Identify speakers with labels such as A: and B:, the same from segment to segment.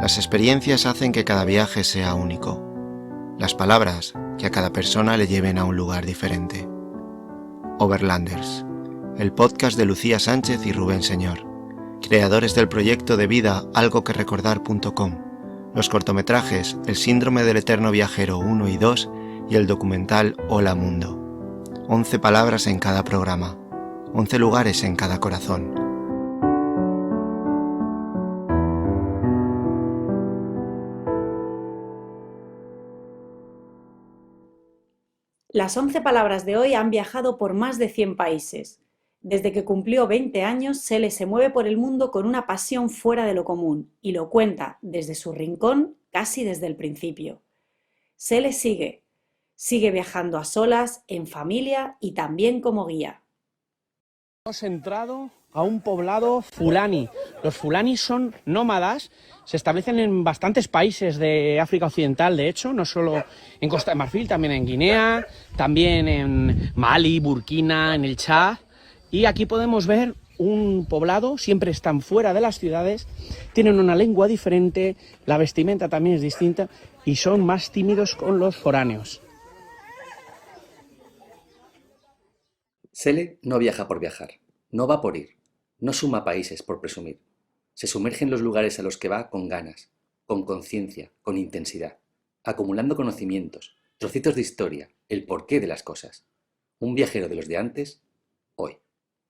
A: Las experiencias hacen que cada viaje sea único. Las palabras que a cada persona le lleven a un lugar diferente. Overlanders, el podcast de Lucía Sánchez y Rubén Señor, creadores del proyecto de vida algoquerecordar.com, los cortometrajes El síndrome del eterno viajero 1 y 2 y el documental Hola Mundo. 11 palabras en cada programa, 11 lugares en cada corazón.
B: Las 11 palabras de hoy han viajado por más de 100 países. Desde que cumplió 20 años, Sele se mueve por el mundo con una pasión fuera de lo común y lo cuenta desde su rincón casi desde el principio. Sele sigue viajando a solas, en familia y también como guía.
C: Hemos entrado a un poblado fulani. Los fulanis son nómadas, se establecen en bastantes países de África Occidental, de hecho, no solo en Costa de Marfil, también en Guinea, también en Mali, Burkina, en el Chad. Y aquí podemos ver un poblado, siempre están fuera de las ciudades, tienen una lengua diferente, la vestimenta también es distinta y son más tímidos con los foráneos.
D: Sele no viaja por viajar, no va por ir, no suma países por presumir. Se sumerge en los lugares a los que va con ganas, con conciencia, con intensidad, acumulando conocimientos, trocitos de historia, el porqué de las cosas. Un viajero de los de antes, hoy.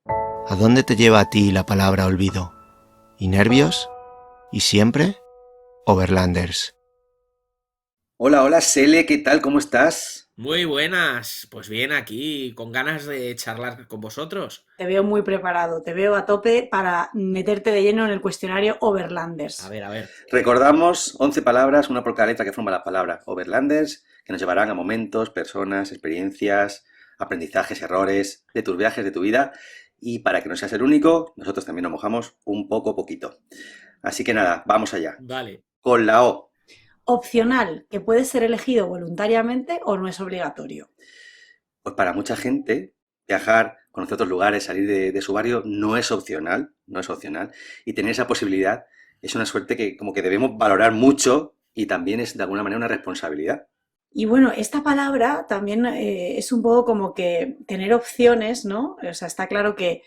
A: ¿A dónde te lleva a ti la palabra olvido? ¿Y nervios? ¿Y siempre? Overlanders.
D: Hola, Sele, ¿qué tal? ¿Cómo estás?
E: Muy buenas, pues bien, aquí con ganas de charlar con vosotros.
B: Te veo muy preparado, te veo a tope para meterte de lleno en el cuestionario Overlanders.
E: A ver.
D: Recordamos 11 palabras, una por cada letra que forma la palabra Overlanders, que nos llevarán a momentos, personas, experiencias, aprendizajes, errores de tus viajes, de tu vida. Y para que no seas el único, nosotros también nos mojamos un poquito. Así que nada, vamos allá.
E: Vale.
D: Con la O.
B: Opcional, que puede ser elegido voluntariamente o no es obligatorio.
D: Pues para mucha gente, viajar, conocer otros lugares, salir de su barrio, no es opcional. Y tener esa posibilidad es una suerte que como que debemos valorar mucho y también es de alguna manera una responsabilidad.
B: Y bueno, esta palabra también es un poco como que tener opciones, ¿no? O sea, está claro que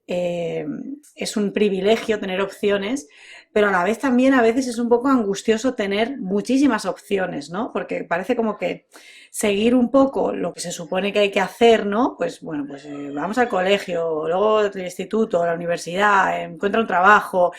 B: es un privilegio tener opciones, pero a la vez también a veces es un poco angustioso tener muchísimas opciones, ¿no? Porque parece como que seguir un poco lo que se supone que hay que hacer, ¿no? Pues bueno, pues vamos al colegio, luego al instituto, a la universidad, encuentra un trabajo,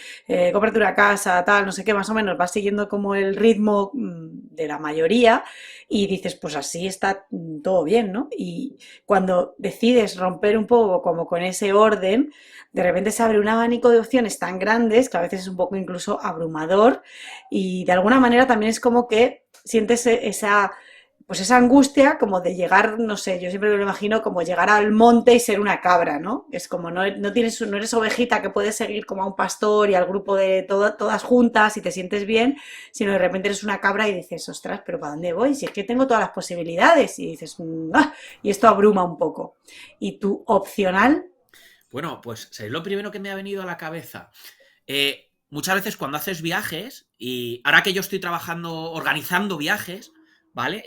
B: cómprate una casa, tal, no sé qué, más o menos vas siguiendo como el ritmo de la mayoría y dices, pues así está todo bien, ¿no? Y cuando decides romper un poco como con ese orden, de repente se abre un abanico de opciones tan grandes que a veces es un poco incluso abrumador y de alguna manera también es como que sientes pues esa angustia como de llegar, no sé, yo siempre me lo imagino como llegar al monte y ser una cabra, ¿no? Es como no eres ovejita que puedes seguir como a un pastor y al grupo de todas juntas y te sientes bien, sino de repente eres una cabra y dices, ostras, pero ¿para dónde voy? Si es que tengo todas las posibilidades y dices, y esto abruma un poco. Y tu opcional.
E: Bueno, pues es lo primero que me ha venido a la cabeza. Muchas veces cuando haces viajes, y ahora que yo estoy trabajando, organizando viajes, ¿vale?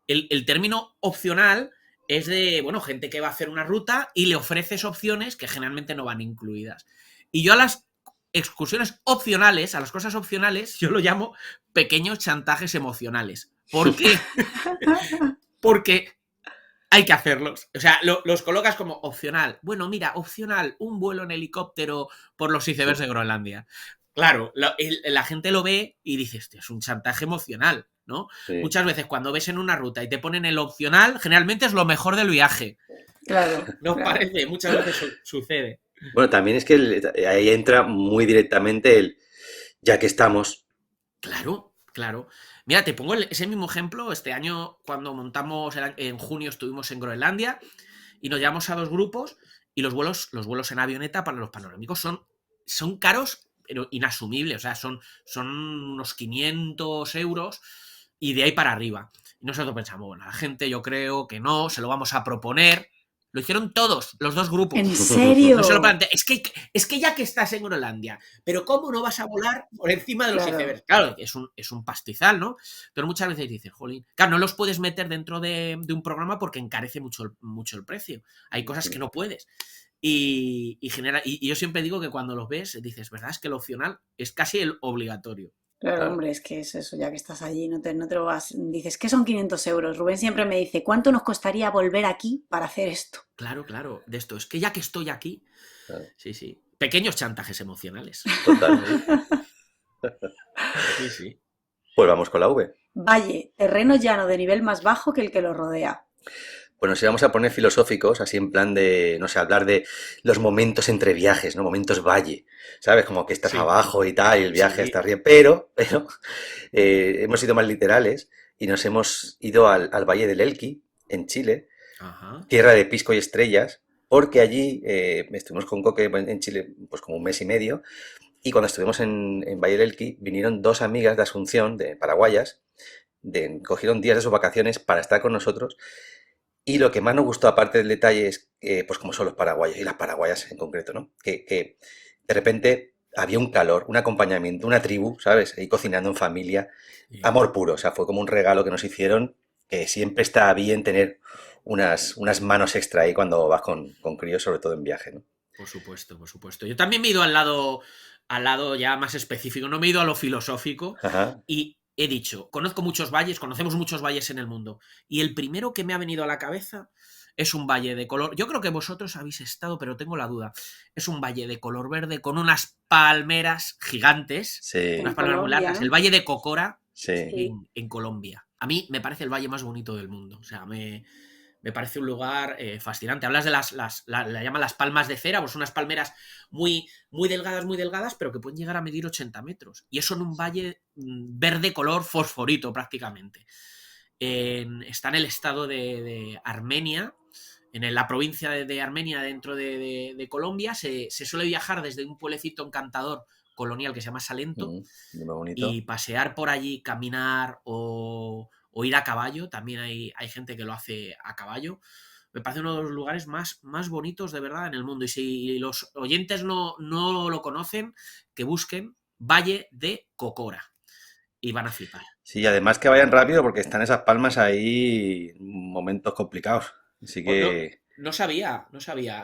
E: El término opcional es de, bueno, gente que va a hacer una ruta y le ofreces opciones que generalmente no van incluidas. Y yo a las excursiones opcionales, a las cosas opcionales, yo lo llamo pequeños chantajes emocionales. ¿Por qué? Porque hay que hacerlos. O sea, los colocas como opcional. Bueno, mira, opcional, un vuelo en helicóptero por los icebergs de Groenlandia. Claro, la gente lo ve y dice, hostia, es un chantaje emocional, ¿no?
D: Sí.
E: Muchas veces cuando ves en una ruta y te ponen el opcional, generalmente es lo mejor del viaje.
B: Claro.
E: ¿No os
B: claro.
E: parece? Muchas veces sucede.
D: Bueno, también es que ahí entra muy directamente el ya que estamos.
E: Claro. Mira, te pongo ese mismo ejemplo. Este año, cuando montamos, en junio estuvimos en Groenlandia y nos llevamos a 2 grupos y los vuelos en avioneta para los panorámicos son caros, pero inasumibles. O sea, son unos 500 euros y de ahí para arriba. Y nosotros pensamos, bueno, la gente yo creo que no, se lo vamos a proponer. Lo hicieron todos, los dos grupos.
B: ¿En serio?
E: No se lo plantea. Es que ya que estás en Groenlandia, pero ¿cómo no vas a volar por encima de los
B: Claro.
E: icebergs? Claro, es un pastizal, ¿no? Pero muchas veces dices, jolín, claro, no los puedes meter dentro de un programa porque encarece mucho el precio. Hay cosas que no puedes. Y yo siempre digo que cuando los ves, dices, ¿verdad? Es que el opcional es casi el obligatorio.
B: Claro,
D: Claro.
B: hombre, es que es eso, ya que estás allí, no te lo vas. Dices, ¿qué son 500 euros? Rubén siempre me dice, ¿cuánto nos costaría volver aquí para hacer esto?
E: Claro, de esto. Es que ya que estoy aquí.
D: Claro.
E: Sí. Pequeños chantajes emocionales.
D: Totalmente.
E: Sí.
D: Pues vamos con la V.
B: Valle, terreno llano de nivel más bajo que el que lo rodea.
D: Pues nos íbamos a poner filosóficos, así en plan de, no sé, hablar de los momentos entre viajes, ¿no? Momentos valle, ¿sabes? Como que estás
E: Sí.
D: abajo y tal, y el viaje
E: Sí.
D: está arriba. Pero hemos sido más literales y nos hemos ido al Valle del Elqui, en Chile,
E: Ajá.
D: tierra de pisco y estrellas, porque allí estuvimos con Coque en Chile pues como un mes y medio, y cuando estuvimos en Valle del Elqui vinieron dos amigas de Asunción, de paraguayas, cogieron días de sus vacaciones para estar con nosotros. Y lo que más nos gustó, aparte del detalle, es pues como son los paraguayos, y las paraguayas en concreto, ¿no? Que de repente había un calor, un acompañamiento, una tribu, ¿sabes? Ahí cocinando en familia, amor puro, o sea, fue como un regalo que nos hicieron, que siempre está bien tener unas manos extra ahí cuando vas con críos, sobre todo en viaje, ¿no?
E: Por supuesto. Yo también me he ido al lado ya más específico, no me he ido a lo filosófico
D: Ajá.
E: y he dicho, conocemos muchos valles en el mundo y el primero que me ha venido a la cabeza es un valle de color, yo creo que vosotros habéis estado, pero tengo la duda, es un valle de color verde con unas palmeras gigantes,
D: Sí,
E: unas
B: En
E: palmeras muy
B: Colombia,
E: largas,
B: ¿no?
E: el Valle de Cocora
D: sí.
B: Sí.
E: en Colombia. A mí me parece el valle más bonito del mundo, o sea, me parece un lugar fascinante. Hablas de la llaman las palmas de cera, pues unas palmeras muy delgadas, pero que pueden llegar a medir 80 metros. Y eso en un valle verde color fosforito prácticamente. Está en el estado de Armenia, en la provincia de Armenia, dentro de Colombia. Se suele viajar desde un pueblecito encantador colonial que se llama Salento
D: Muy bonito.
E: y pasear por allí, caminar o ir a caballo. También hay gente que lo hace a caballo. Me parece uno de los lugares más bonitos de verdad en el mundo. Y si los oyentes no lo conocen, que busquen Valle de Cocora y van a flipar.
D: Sí, además que vayan rápido porque están esas palmas ahí en momentos complicados. Así que...
E: No sabía.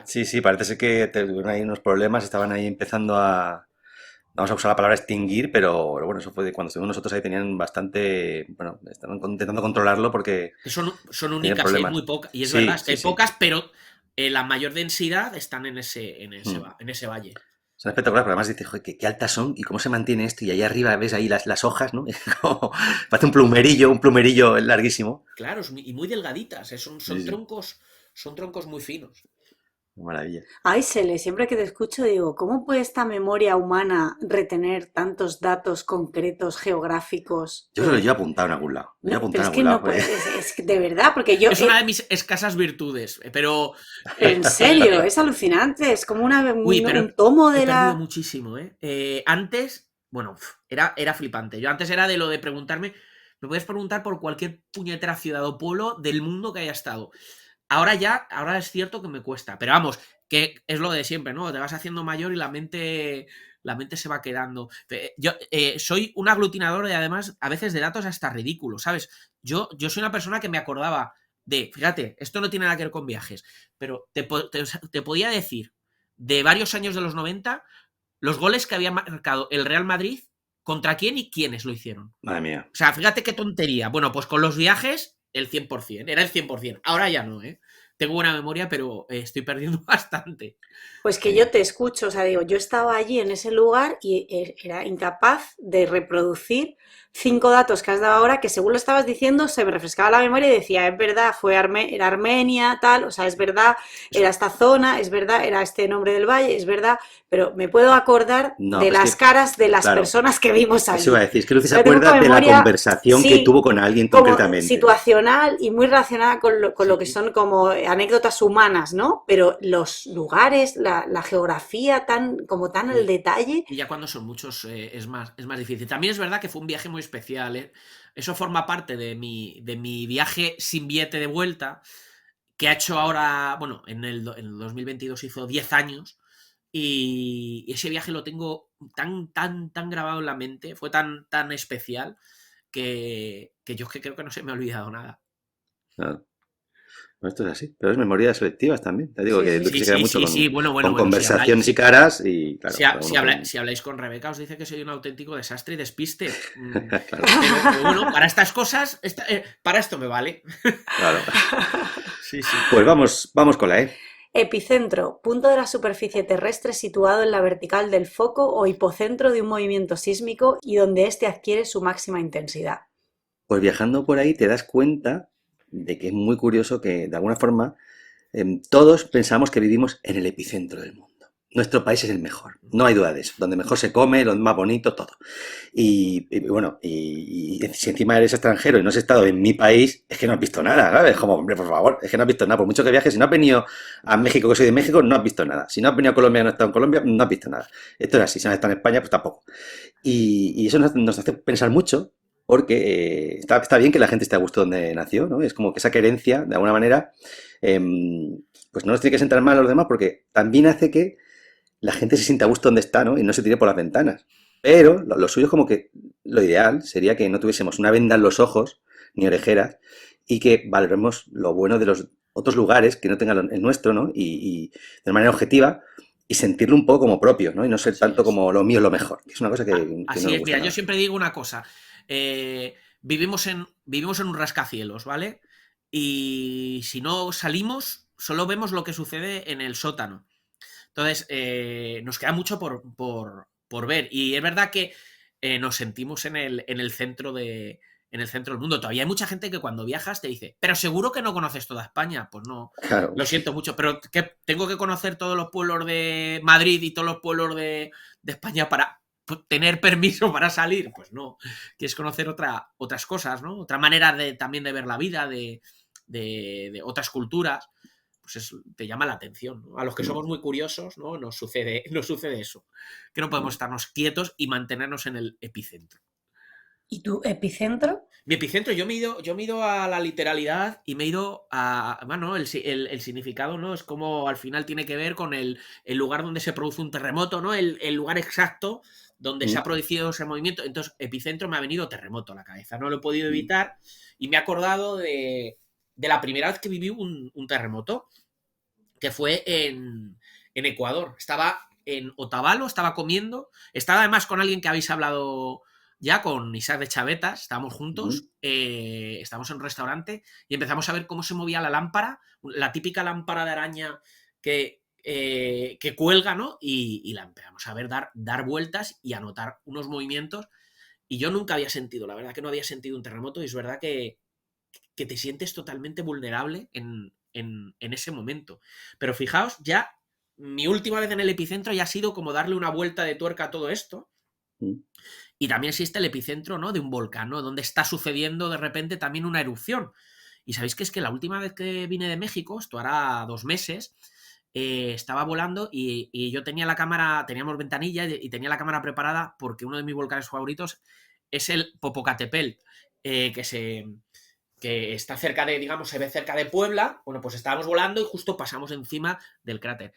D: Sí, parece ser que tuvieron ahí unos problemas, estaban ahí empezando a... Vamos a usar la palabra extinguir, pero bueno, eso fue de cuando estuvimos nosotros ahí, tenían bastante... Bueno, estaban intentando controlarlo porque
E: Que son
D: tenían
E: únicas, hay
D: problemas.
E: muy pocas. Y es
D: Sí,
E: verdad, es que
D: sí,
E: hay
D: sí.
E: pocas, pero la mayor densidad están en ese valle.
D: Son espectaculares, pero además dices, joder, qué altas son y cómo se mantiene esto. Y ahí arriba ves ahí las hojas, ¿no? Como- Parece un plumerillo larguísimo.
E: Claro, y muy delgaditas, son
D: Sí, sí,
E: troncos muy finos.
D: qué maravilla.
B: Ay, Sele, siempre que te escucho digo, ¿cómo puede esta memoria humana retener tantos datos concretos, geográficos?
D: Yo creo que lo llevo apuntado en algún lado. Lo llevo
B: No, pero
D: apuntado en
B: es que
D: algún
B: no
D: lado.
B: puede, es que de verdad, porque yo,
E: Es una de mis escasas virtudes, pero...
B: en serio, es alucinante, es como
E: Uy, pero
B: un tomo
E: he
B: de
E: perdido
B: la...
E: muchísimo, ¿eh? Antes, bueno, era flipante. Yo antes era de lo de preguntarme, me puedes preguntar por cualquier puñetera ciudad o pueblo del mundo que haya estado. Ahora es cierto que me cuesta, pero vamos, que es lo de siempre, ¿no? Te vas haciendo mayor y la mente se va quedando. Yo soy un aglutinador y además a veces de datos hasta ridículos, ¿sabes? Yo soy una persona que me acordaba fíjate, esto no tiene nada que ver con viajes, pero te podía decir de varios años de los 90 los goles que había marcado el Real Madrid, contra quién y quiénes lo hicieron.
D: Madre mía.
E: O sea, fíjate qué tontería. Bueno, pues con los viajes, el 100%. Era el 100%. Ahora ya no, ¿eh? Tengo buena memoria, pero estoy perdiendo bastante.
B: Pues que yo te escucho, o sea, digo, yo estaba allí en ese lugar y era incapaz de reproducir 5 datos que has dado ahora, que según lo estabas diciendo, se me refrescaba la memoria y decía, es verdad, era Armenia, tal, o sea, es verdad, era esta zona, es verdad, era este nombre del valle, es verdad, pero me puedo acordar
D: No,
B: de
D: pero es
B: las
D: que,
B: caras de las
D: claro,
B: personas que vimos allí.
D: eso iba a decir, es que Lucy se
B: Yo tengo
D: acuerda de la
B: memoria,
D: conversación que
B: sí,
D: tuvo con alguien
B: como
D: concretamente.
B: situacional y muy relacionada con lo que
E: Sí.
B: son como anécdotas humanas, ¿no? Pero los lugares, la geografía, tan al
E: Y,
B: detalle.
E: y ya cuando son muchos es más difícil. También es verdad que fue un viaje muy especial, ¿eh? Eso forma parte de mi viaje sin billete de vuelta, que ha hecho ahora, bueno, en el 2022 hizo 10 años, y ese viaje lo tengo tan grabado en la mente, fue tan especial, que yo es que creo que no se me ha olvidado nada.
D: Claro. Bueno, esto es así, pero es memorias selectivas también. Te digo
B: Sí,
D: que
B: sí.
D: Luqui se queda mucho
E: Bueno,
D: con conversaciones y caras y claro.
E: Si habláis con Rebeca os dice que soy un auténtico desastre y despiste.
D: Claro.
E: Pero bueno, para estas cosas, para esto me vale.
D: Claro.
E: Sí.
D: Pues vamos con la E.
B: Epicentro, punto de la superficie terrestre situado en la vertical del foco o hipocentro de un movimiento sísmico y donde éste adquiere su máxima intensidad.
D: Pues viajando por ahí te das cuenta de que es muy curioso que, de alguna forma, todos pensamos que vivimos en el epicentro del mundo. Nuestro país es el mejor, no hay duda de eso. Donde mejor se come, lo más bonito, todo. Y si encima eres extranjero y no has estado en mi país, es que no has visto nada, ¿sabes? Como, hombre, por favor, es que no has visto nada. Por mucho que viajes, si no has venido a México, que soy de México, no has visto nada. Si no has venido a Colombia y no has estado en Colombia, no has visto nada. Esto es así. Si no has estado en España, pues tampoco. Y eso nos hace pensar mucho. Porque está bien que la gente esté a gusto donde nació, ¿no? Es como que esa querencia, de alguna manera, pues no nos tiene que sentar mal a los demás, porque también hace que la gente se sienta a gusto donde está, ¿no? Y no se tire por las ventanas. Pero lo suyo es como que lo ideal sería que no tuviésemos una venda en los ojos, ni orejeras, y que valoremos lo bueno de los otros lugares que no tengan el nuestro, ¿no? Y de manera objetiva, y sentirlo un poco como propio, ¿no? Y no ser tanto como lo mío es lo mejor. Que es una cosa que
E: Así
D: no me
E: es,
D: gusta
E: mira,
D: nada.
E: yo siempre digo una cosa. Vivimos en un rascacielos, ¿vale? Y si no salimos, solo vemos lo que sucede en el sótano. Entonces, nos queda mucho por ver. Y es verdad que nos sentimos en el centro del mundo. Todavía hay mucha gente que cuando viajas te dice, pero seguro que no conoces toda España. Pues no,
D: Claro.
E: lo siento mucho, pero que tengo que conocer todos los pueblos de Madrid y todos los pueblos de España para tener permiso para salir. Pues no, quieres conocer otras cosas, ¿no? Otra manera también de ver la vida, de otras culturas. Pues te llama la atención, ¿no? A los que somos muy curiosos, ¿no? Nos sucede eso, que no podemos estarnos quietos y mantenernos en el epicentro.
B: ¿Y tu epicentro?
E: Mi epicentro, yo me he ido a la literalidad y me he ido a, bueno, el significado, ¿no? Es como al final tiene que ver con el lugar donde se produce un terremoto, ¿no? El lugar exacto donde se ha producido ese movimiento. Entonces, epicentro me ha venido terremoto a la cabeza, no lo he podido evitar y me he acordado de la primera vez que viví un terremoto, que fue en Ecuador. Estaba en Otavalo, estaba comiendo, estaba además con alguien que habéis hablado ya, con Isaac de Chavetas, estábamos juntos, estábamos en un restaurante y empezamos a ver cómo se movía la lámpara, la típica lámpara de araña que cuelga, ¿no? Y la empezamos a ver dar vueltas y a notar unos movimientos. Y yo nunca había sentido, la verdad que no había sentido un terremoto, y es verdad que te sientes totalmente vulnerable en ese momento. Pero fijaos, ya mi última vez en el epicentro ya ha sido como darle una vuelta de tuerca a todo esto. Y también existe el epicentro, ¿no? De un volcán, ¿no? Donde está sucediendo de repente también una erupción. Y sabéis que es que la última vez que vine de México, esto hará 2 meses, estaba volando y yo tenía la cámara, teníamos ventanilla y tenía la cámara preparada porque uno de mis volcanes favoritos es el Popocatépetl, que está cerca de, digamos, se ve cerca de Puebla. Bueno, pues estábamos volando y justo pasamos encima del cráter.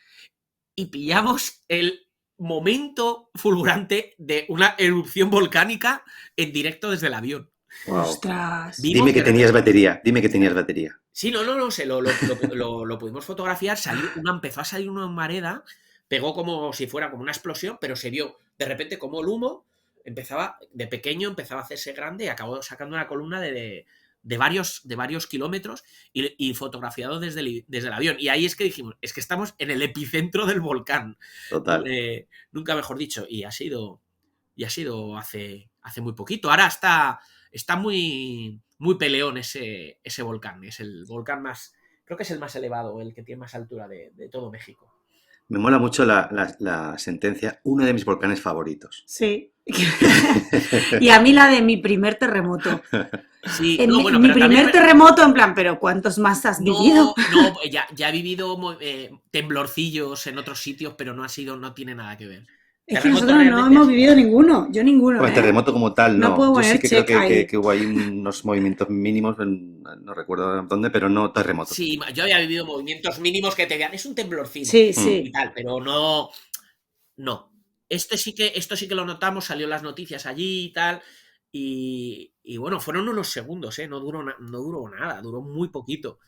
E: Y pillamos el momento fulgurante de una erupción volcánica en directo desde el avión.
D: Wow.
B: ¡Ostras!
D: Dime que tenías batería.
E: Sí, no, lo pudimos fotografiar. Empezó a salir una humareda, pegó como si fuera como una explosión, pero se vio de repente como el humo empezaba a hacerse grande y acabó sacando una columna de varios kilómetros y fotografiado desde el avión. Y ahí es que dijimos, es que estamos en el epicentro del volcán.
D: Total.
E: Nunca mejor dicho. Y ha sido hace muy poquito. Ahora está muy, muy peleón ese volcán. Es el volcán más, creo que es el más elevado, el que tiene más altura de todo México.
D: Me mola mucho la sentencia, uno de mis volcanes favoritos.
B: Sí. Y a mí la de mi primer terremoto.
E: Sí,
B: mi primer terremoto, en plan, pero ¿cuántos más has vivido?
E: No, ya he vivido temblorcillos en otros sitios, pero no tiene nada que ver.
B: Es que
E: Terremoto
B: nosotros no
E: realmente
B: hemos
E: sí.
B: vivido ninguno, yo ninguno,
A: Bueno, terremoto como tal,
B: No
A: no.
B: puedo
A: Yo sí
B: poner
A: que creo
B: check ahí.
A: que hubo ahí unos movimientos mínimos, no recuerdo dónde, pero no terremoto.
E: Sí, yo había vivido movimientos mínimos que te vean. Es un temblorcino
B: Sí,
A: Mm.
E: y
B: sí.
E: tal, pero no. No. Esto sí que lo notamos, salió en las noticias allí y tal. Y bueno, fueron unos segundos, ¿eh? No duró nada, duró muy poquito.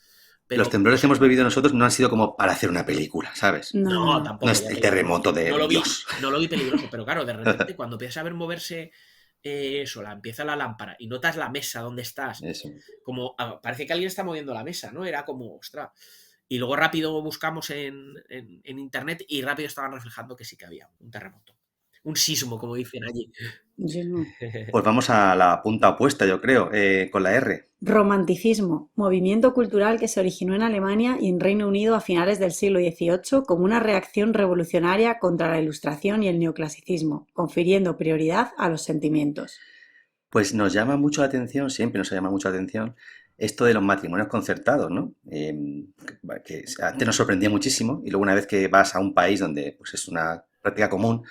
A: Los
E: Pero
A: temblores que hemos vivido nosotros no han sido como para hacer una película, ¿sabes?
B: No, no,
E: no,
B: no.
A: No
E: tampoco,
A: es
E: ya
A: el
E: te digo,
A: terremoto de Dios.
E: no lo vi peligroso, pero claro, de repente cuando empiezas a ver moverse empieza la lámpara y notas la mesa donde estás,
A: Eso.
E: como parece que alguien está moviendo la mesa, ¿no? Era como, ostras. Y luego rápido buscamos en internet y rápido estaban reflejando que sí que había un terremoto. Un sismo, como dicen allí.
B: Yo no.
A: Pues vamos a la punta opuesta, yo creo, con la R.
B: Romanticismo, movimiento cultural que se originó en Alemania y en Reino Unido a finales del siglo XVIII como una reacción revolucionaria contra la Ilustración y el neoclasicismo, confiriendo prioridad a los sentimientos.
A: Pues nos llama mucho la atención, siempre nos llama mucho la atención, esto de los matrimonios concertados, ¿no? Que antes nos sorprendía muchísimo y luego una vez que vas a un país donde pues, es una práctica común,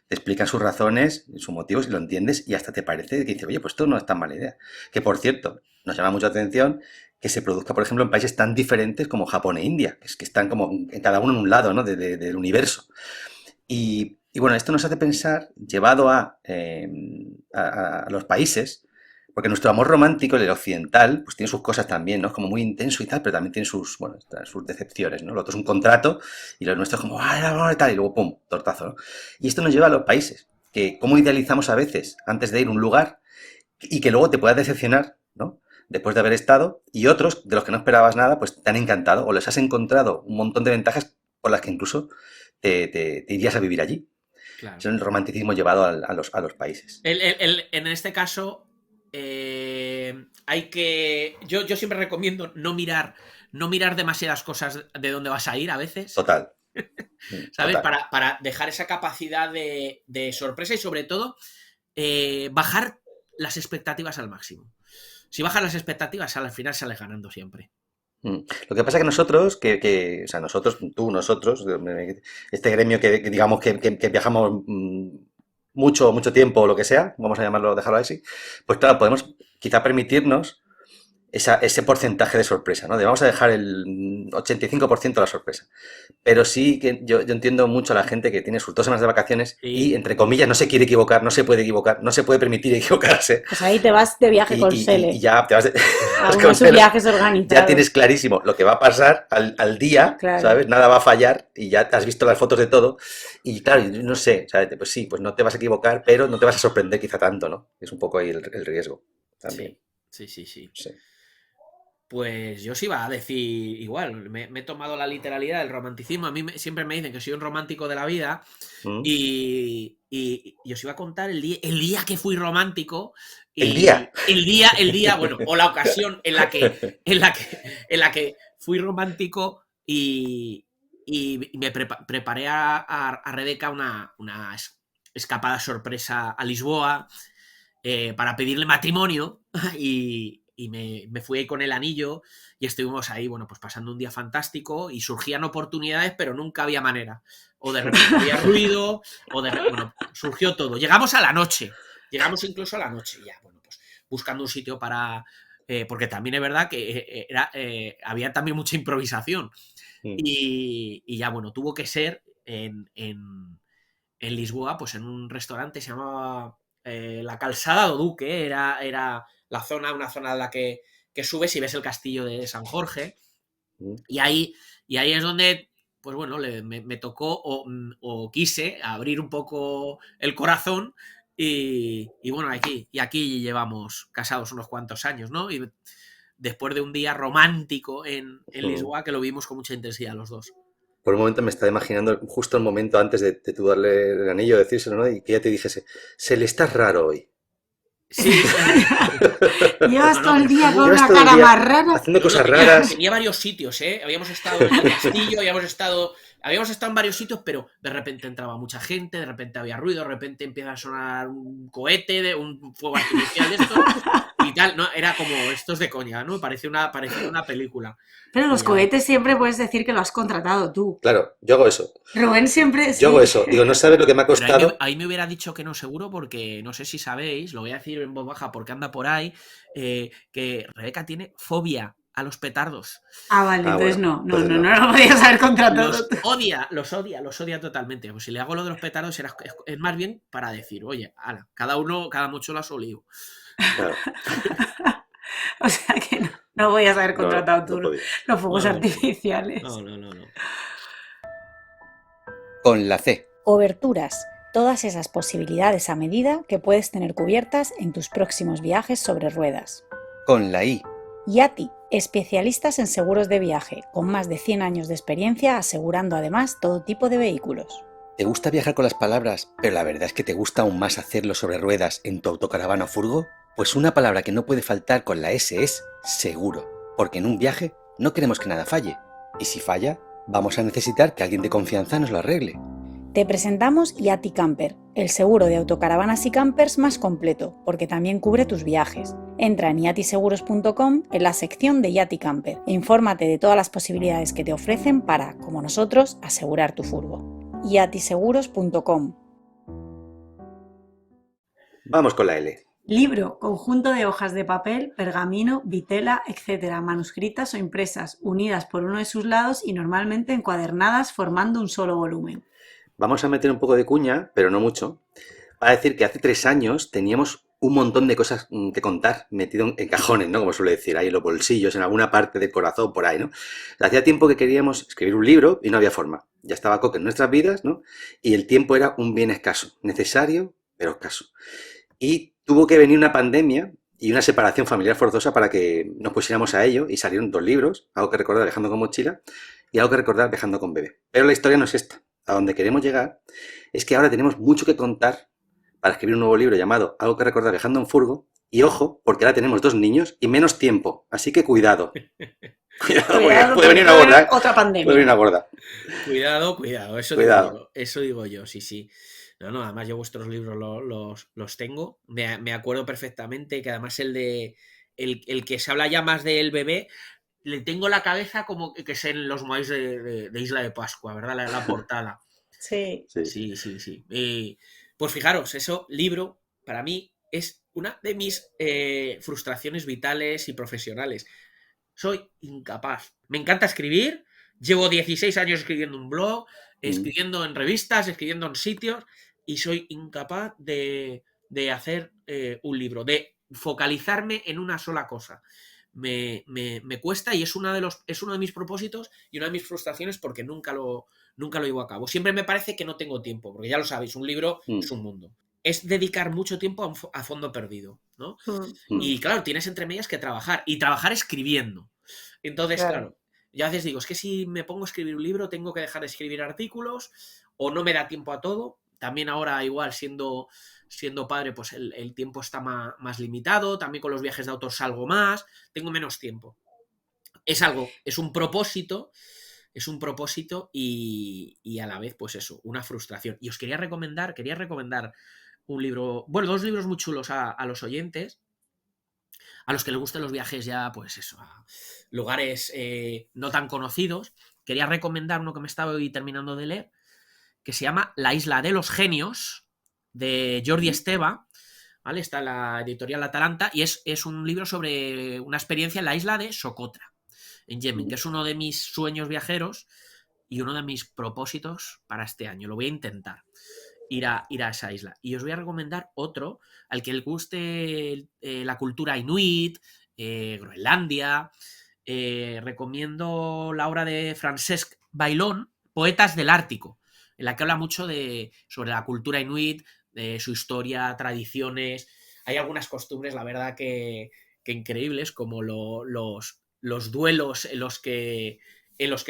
A: te explican sus razones, sus motivos y lo entiendes y hasta te parece que dices, oye, pues esto no es tan mala idea. Que por cierto, nos llama mucho la atención que se produzca, por ejemplo, en países tan diferentes como Japón e India, que es que están como en cada uno en un lado, ¿no? Del universo. Y bueno, esto nos hace pensar, llevado a los países, porque nuestro amor romántico, el occidental, pues tiene sus cosas también, ¿no? Es como muy intenso y tal, pero también tiene sus, bueno, sus decepciones, ¿no? Lo otro es un contrato y lo nuestro es como, ¡ay, amor! Y tal, y luego, ¡pum!, tortazo, ¿no? Y esto nos lleva a los países, que cómo idealizamos a veces antes de ir a un lugar y que luego te puedas decepcionar, ¿no? Después de haber estado, y otros de los que no esperabas nada, pues te han encantado o les has encontrado un montón de ventajas por las que incluso te irías a vivir allí.
E: Claro.
A: Es el romanticismo llevado a los países.
E: En este caso, hay que. Yo siempre recomiendo no mirar demasiadas cosas de dónde vas a ir a veces.
A: Total.
E: ¿Sabes?
A: Total.
E: Para dejar esa capacidad de sorpresa y sobre todo bajar las expectativas al máximo. Si bajas las expectativas, al final sales ganando siempre.
A: Lo que pasa es que nosotros, o sea, nosotros, tú, nosotros, este gremio que digamos que viajamos mucho tiempo o lo que sea, vamos a llamarlo, dejarlo así, pues claro, podemos quizá permitirnos ese porcentaje de sorpresa, ¿no? Vamos a dejar el 85% de la sorpresa. Pero sí que yo entiendo mucho a la gente que tiene sus 2 semanas de vacaciones y, entre comillas, no se quiere equivocar, no se puede equivocar, no se puede permitir equivocarse.
B: Pues ahí te vas de viaje con Sele.
A: Y ya te vas de
B: a uno de sus viajes organizados.
A: Ya tienes clarísimo lo que va a pasar al día,
B: claro.
A: ¿sabes? Nada va a fallar y ya has visto las fotos de todo. Y claro, no sé, ¿sabes? Pues sí, pues no te vas a equivocar, pero no te vas a sorprender quizá tanto, ¿no? Es un poco ahí el riesgo también.
E: Sí. Pues yo os iba a decir igual, me he tomado la literalidad del romanticismo. A mí siempre me dicen que soy un romántico de la vida y os iba a contar el día que fui romántico.
A: ¿El día?
E: El día, bueno, o la ocasión en la que fui romántico y me preparé a Rebeca una escapada sorpresa a Lisboa para pedirle matrimonio y me fui ahí con el anillo y estuvimos ahí, bueno, pues pasando un día fantástico y surgían oportunidades, pero nunca había manera. O de repente había ruido, bueno, surgió todo. Llegamos incluso a la noche ya, bueno, pues buscando un sitio para... porque también es verdad que había también mucha improvisación. Y ya, bueno, tuvo que ser en Lisboa, pues en un restaurante, se llamaba La Calçada do Duque, era una zona en la que subes y ves el castillo de San Jorge. Y ahí es donde, pues bueno, me tocó o quise abrir un poco el corazón y bueno, aquí llevamos casados unos cuantos años, ¿no? Y después de un día romántico en Lisboa, que lo vimos con mucha intensidad los dos.
A: Por un momento me estaba imaginando justo el momento antes de tú darle el anillo, decírselo, ¿no? Y que ella te dijese, se le está raro hoy.
E: Sí.
B: Llevas todo el día con una cara más rara.
A: Haciendo cosas raras.
E: Tenía varios sitios, ¿eh? Habíamos estado en el castillo, habíamos estado habíamos estado en varios sitios, pero de repente entraba mucha gente, de repente había ruido, de repente empieza a sonar un cohete, de un fuego artificial de estos y tal, ¿no? Era como, esto es de coña, ¿no? Parecía una película.
B: Pero
E: Y
B: los
E: ya,
B: cohetes siempre puedes decir que lo has contratado tú.
D: Claro, yo hago eso.
B: Rubén siempre
D: Yo hago
B: sí.
D: eso. Digo, no sabes lo que me ha
E: pero
D: costado.
E: ahí me hubiera dicho que no seguro porque no sé si sabéis, lo voy a decir en voz baja porque anda por ahí, que Rebeca tiene fobia a los petardos.
B: Ah, vale,
D: Ah,
B: entonces
D: bueno,
B: no
D: entonces no.
B: lo podías haber contratado
E: Los
B: tú.
E: los odia totalmente. Pues si le hago lo de los petardos es más bien para decir, oye, ala, cada mochuelo a su lío.
D: Claro,
B: O sea que no podías haber
D: no,
B: contratado
D: no
B: tú
D: podía.
B: los fuegos
E: No.
B: artificiales.
E: No.
D: Con la C.
B: Oberturas. Todas esas posibilidades a medida que puedes tener cubiertas en tus próximos viajes sobre ruedas.
D: Con la I.
B: Yati, especialistas en seguros de viaje, con más de 100 años de experiencia asegurando además todo tipo de vehículos.
D: ¿Te gusta viajar con las palabras, pero la verdad es que te gusta aún más hacerlo sobre ruedas en tu autocaravana o furgo? Pues una palabra que no puede faltar con la S es seguro, porque en un viaje no queremos que nada falle. Y si falla, vamos a necesitar que alguien de confianza nos lo arregle.
B: Te presentamos Yati Camper, el seguro de autocaravanas y campers más completo, porque también cubre tus viajes. Entra en yatiseguros.com en la sección de Yati Camper e infórmate de todas las posibilidades que te ofrecen para, como nosotros, asegurar tu furgo. yatiseguros.com.
D: Vamos con la L.
B: Libro, conjunto de hojas de papel, pergamino, vitela, etc., manuscritas o impresas, unidas por uno de sus lados y normalmente encuadernadas formando un solo volumen.
D: Vamos a meter un poco de cuña, pero no mucho. Va a decir que hace 3 años teníamos un montón de cosas que contar metido en cajones, ¿no? Como suele decir, ahí en los bolsillos, en alguna parte del corazón, por ahí, ¿no? Hacía tiempo que queríamos escribir un libro y no había forma. Ya estaba Coque en nuestras vidas, ¿no? Y el tiempo era un bien escaso, necesario, pero escaso. Y tuvo que venir una pandemia y una separación familiar forzosa para que nos pusiéramos a ello y salieron 2 libros, Algo que recordar viajando con mochila y Algo que recordar viajando con bebé. Pero la historia no es esta. A donde queremos llegar es que ahora tenemos mucho que contar para escribir un nuevo libro llamado Algo que recordar viajando en furgo. Y ojo, porque ahora tenemos 2 niños y menos tiempo. Así que cuidado. Cuidado, puede venir una gorda, ¿eh?
B: Otra pandemia.
D: Puede venir una gorda.
E: Cuidado, eso digo yo, sí. No, además yo vuestros libros los tengo. Me acuerdo perfectamente que además el que se habla ya más del bebé, le tengo la cabeza como que es en los Moais de Isla de Pascua, ¿verdad? La portada.
B: Sí.
E: Sí. Pues fijaros, libro, para mí, es una de mis frustraciones vitales y profesionales. Soy incapaz. Me encanta escribir. Llevo 16 años escribiendo un blog, escribiendo en revistas, escribiendo en sitios, y soy incapaz de hacer un libro, de focalizarme en una sola cosa. Me cuesta y es uno de mis propósitos y una de mis frustraciones porque nunca lo llevo a cabo. Siempre me parece que no tengo tiempo, porque ya lo sabéis, un libro es un mundo. Es dedicar mucho tiempo a fondo perdido, ¿no? Y claro, tienes entre medias que trabajar, y trabajar escribiendo. Entonces, claro, yo a veces digo, es que si me pongo a escribir un libro, tengo que dejar de escribir artículos, o no me da tiempo a todo. También ahora, igual, siendo padre, pues el tiempo está más limitado. También con los viajes de autor salgo más, tengo menos tiempo. Es un propósito y a la vez, pues eso, una frustración. Y os quería recomendar un libro, bueno, 2 libros muy chulos a los oyentes, a los que les gusten los viajes ya, pues eso, a lugares no tan conocidos. Quería recomendar uno que me estaba hoy terminando de leer, que se llama La isla de los genios, de Jordi Esteva, ¿vale? Está en la editorial Atalanta, y es un libro sobre una experiencia en la isla de Socotra, en Yemen, que es uno de mis sueños viajeros y uno de mis propósitos para este año. Lo voy a intentar. Ir a esa isla. Y os voy a recomendar otro al que le guste la cultura inuit, Groenlandia. Recomiendo la obra de Francesc Bailón, Poetas del Ártico, en la que habla mucho sobre la cultura inuit, de su historia, tradiciones. Hay algunas costumbres, la verdad, que increíbles, como los duelos en los que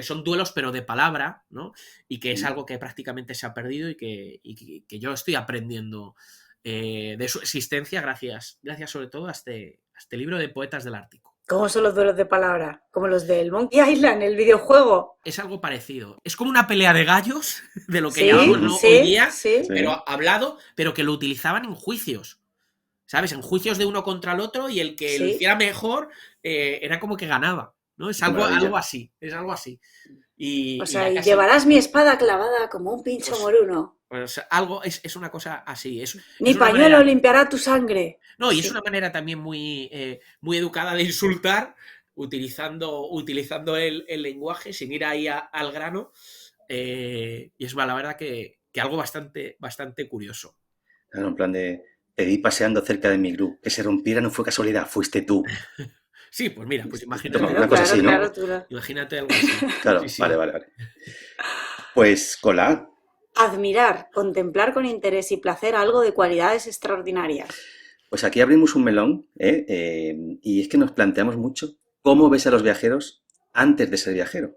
E: son duelos pero de palabra, ¿no? Y que es algo que prácticamente se ha perdido y que yo estoy aprendiendo de su existencia gracias sobre todo a este libro de Poetas del Ártico.
B: ¿Cómo son los duelos de palabra? Como los del Monkey Island, el videojuego.
E: Es algo parecido. Es como una pelea de gallos, de lo que
B: Sí,
E: llamamos, ¿no?
B: sí,
E: hoy día,
B: sí.
E: pero hablado, pero que lo utilizaban en juicios. ¿Sabes? En juicios de uno contra el otro y el que lo
B: Sí.
E: hiciera mejor era como que ganaba. ¿No? Es
F: Qué
E: algo
F: maravilla.
E: así. Es algo así. Y
B: O sea,
E: ya
B: y
E: casi-
B: llevarás mi espada clavada como un pincho
E: Pues-
B: moruno.
E: pues algo es una cosa así.
B: Mi
E: es una
B: pañuelo
E: manera-
B: limpiará tu sangre.
E: No, y es
B: Sí.
E: una manera también muy, muy educada de insultar, utilizando el lenguaje sin ir ahí al grano. Y es la verdad que algo bastante curioso.
F: Claro, en plan de, te vi paseando cerca de mi iglú. Que se rompiera no fue casualidad, fuiste tú.
E: Sí, pues mira, pues imagínate,
F: Toma, una cosa así, ¿no?
B: Claro, claro.
E: imagínate algo así.
F: Claro,
E: Sí, sí.
F: vale. Pues, Cola,
B: Admirar, contemplar con interés y placer algo de cualidades extraordinarias.
F: pues aquí abrimos un melón, y es que nos planteamos mucho cómo ves a los viajeros antes de ser viajero.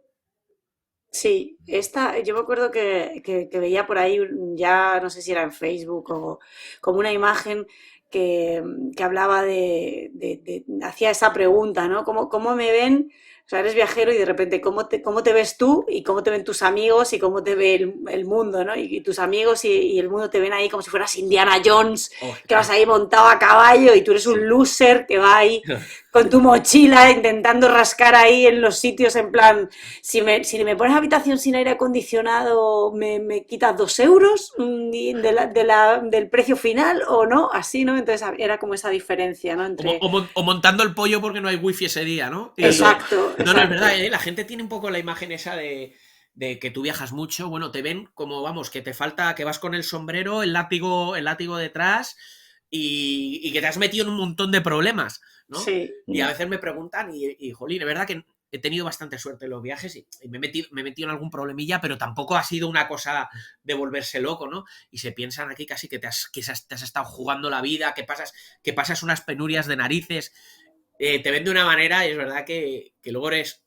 B: Sí, yo me acuerdo que veía por ahí, ya no sé si era en Facebook o como una imagen que hablaba hacía esa pregunta, ¿no? ¿Cómo me ven? O sea, eres viajero y de repente, ¿cómo te ves tú? Y cómo te ven tus amigos y cómo te ve el mundo, ¿no? Y tus amigos y el mundo te ven ahí como si fueras Indiana Jones,
E: Oh,
B: que vas ahí montado a caballo y tú eres un loser que va ahí con tu mochila intentando rascar ahí en los sitios en plan, si me pones habitación sin aire acondicionado, ¿me quitas 2 euros del precio final o no? Así, ¿no? Entonces era como esa diferencia, ¿no? Entre...
E: o montando el pollo porque no hay wifi ese día, ¿no?
B: Exacto.
E: No, es verdad, la gente tiene un poco la imagen esa de que tú viajas mucho, bueno, te ven como, vamos, que te falta, que vas con el sombrero, el látigo detrás y que te has metido en un montón de problemas, ¿no?
B: Sí.
E: Y a veces me preguntan y jolín, es verdad que he tenido bastante suerte en los viajes y me he metido en algún problemilla, pero tampoco ha sido una cosa de volverse loco, ¿no? Y se piensan aquí casi que te has estado jugando la vida, que pasas unas penurias de narices. Te ven de una manera y es verdad que luego eres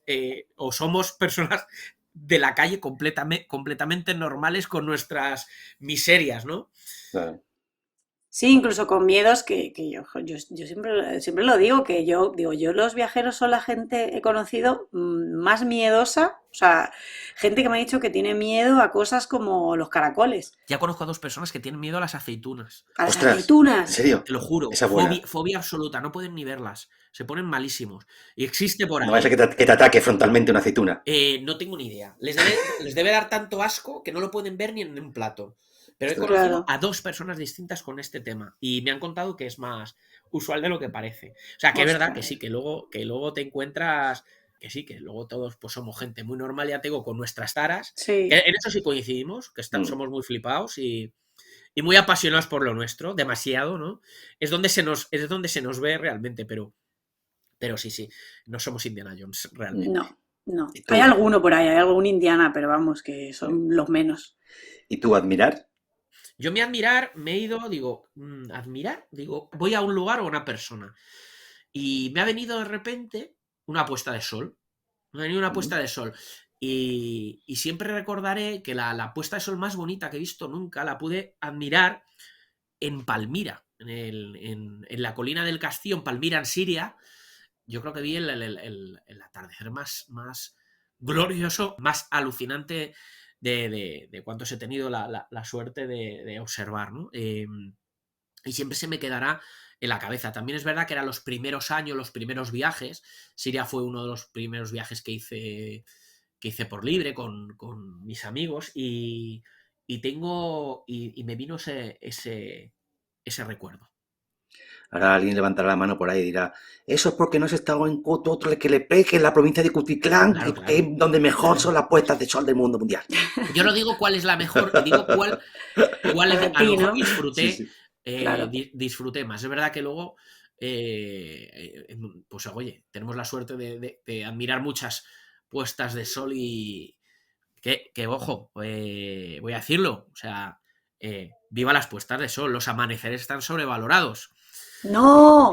E: o somos personas de la calle completamente normales con nuestras miserias, ¿no?
F: Claro.
B: Sí, incluso con miedos que yo siempre lo digo, que yo los viajeros son la gente, he conocido más miedosa, o sea, gente que me ha dicho que tiene miedo a cosas como los caracoles,
E: Ya conozco a 2 personas que tienen miedo a las aceitunas.
B: a las
F: Ostras, ¿en
B: aceitunas.
F: serio?
E: Te lo juro.
F: Esa buena.
E: Fobia absoluta. No pueden ni verlas. Se ponen malísimos. Y existe por ahí.
F: No vaya a ser que te ataque frontalmente una aceituna.
E: No tengo ni idea. Les debe dar tanto asco que no lo pueden ver ni en un plato. Pero he
F: Ostras.
E: conocido
B: Claro.
E: a 2 personas distintas con este tema y me han contado que es más usual de lo que parece. O sea, que es verdad que
B: Ostras.
E: sí, que luego te encuentras, que sí, que luego todos pues somos gente muy normal, ya te digo, con nuestras taras.
B: Sí.
E: Que en eso sí coincidimos, que somos muy flipados y muy apasionados por lo nuestro, demasiado, ¿no? Es donde se nos ve realmente, pero sí, no somos Indiana Jones realmente.
B: No.
F: ¿Y tú?
B: Hay alguno por ahí, hay algún Indiana, pero vamos, que son los menos.
F: ¿Y tú admirar?
E: Yo me he ido, admirar, voy a un lugar o a una persona. Y me ha venido de repente una puesta de sol. Me ha venido una puesta de sol. Y siempre recordaré que la puesta de sol más bonita que he visto nunca la pude admirar en Palmira, en la colina del Castillo, en Palmira, en Siria. Yo creo que vi el atardecer más glorioso, más alucinante de cuántos he tenido la suerte de observar, ¿no? Y siempre se me quedará en la cabeza. También es verdad que eran los primeros años, los primeros viajes. Siria fue uno de los primeros viajes que hice por libre con mis amigos y me vino ese recuerdo.
F: Ahora alguien levantará la mano por ahí y dirá, eso es porque no has estado en Coto, otro que le pegue, en la provincia de Cutitlán,
E: Claro.
F: que es donde mejor son las puestas de sol del mundo mundial.
E: Yo no digo cuál es la mejor, digo cuál es a lo mejor disfruté.
F: Sí.
B: Claro.
E: Disfruté más. Es verdad que luego, pues oye, tenemos la suerte de admirar muchas puestas de sol y que ojo, voy a decirlo, o sea, viva las puestas de sol, los amaneceres están sobrevalorados.
B: ¡No!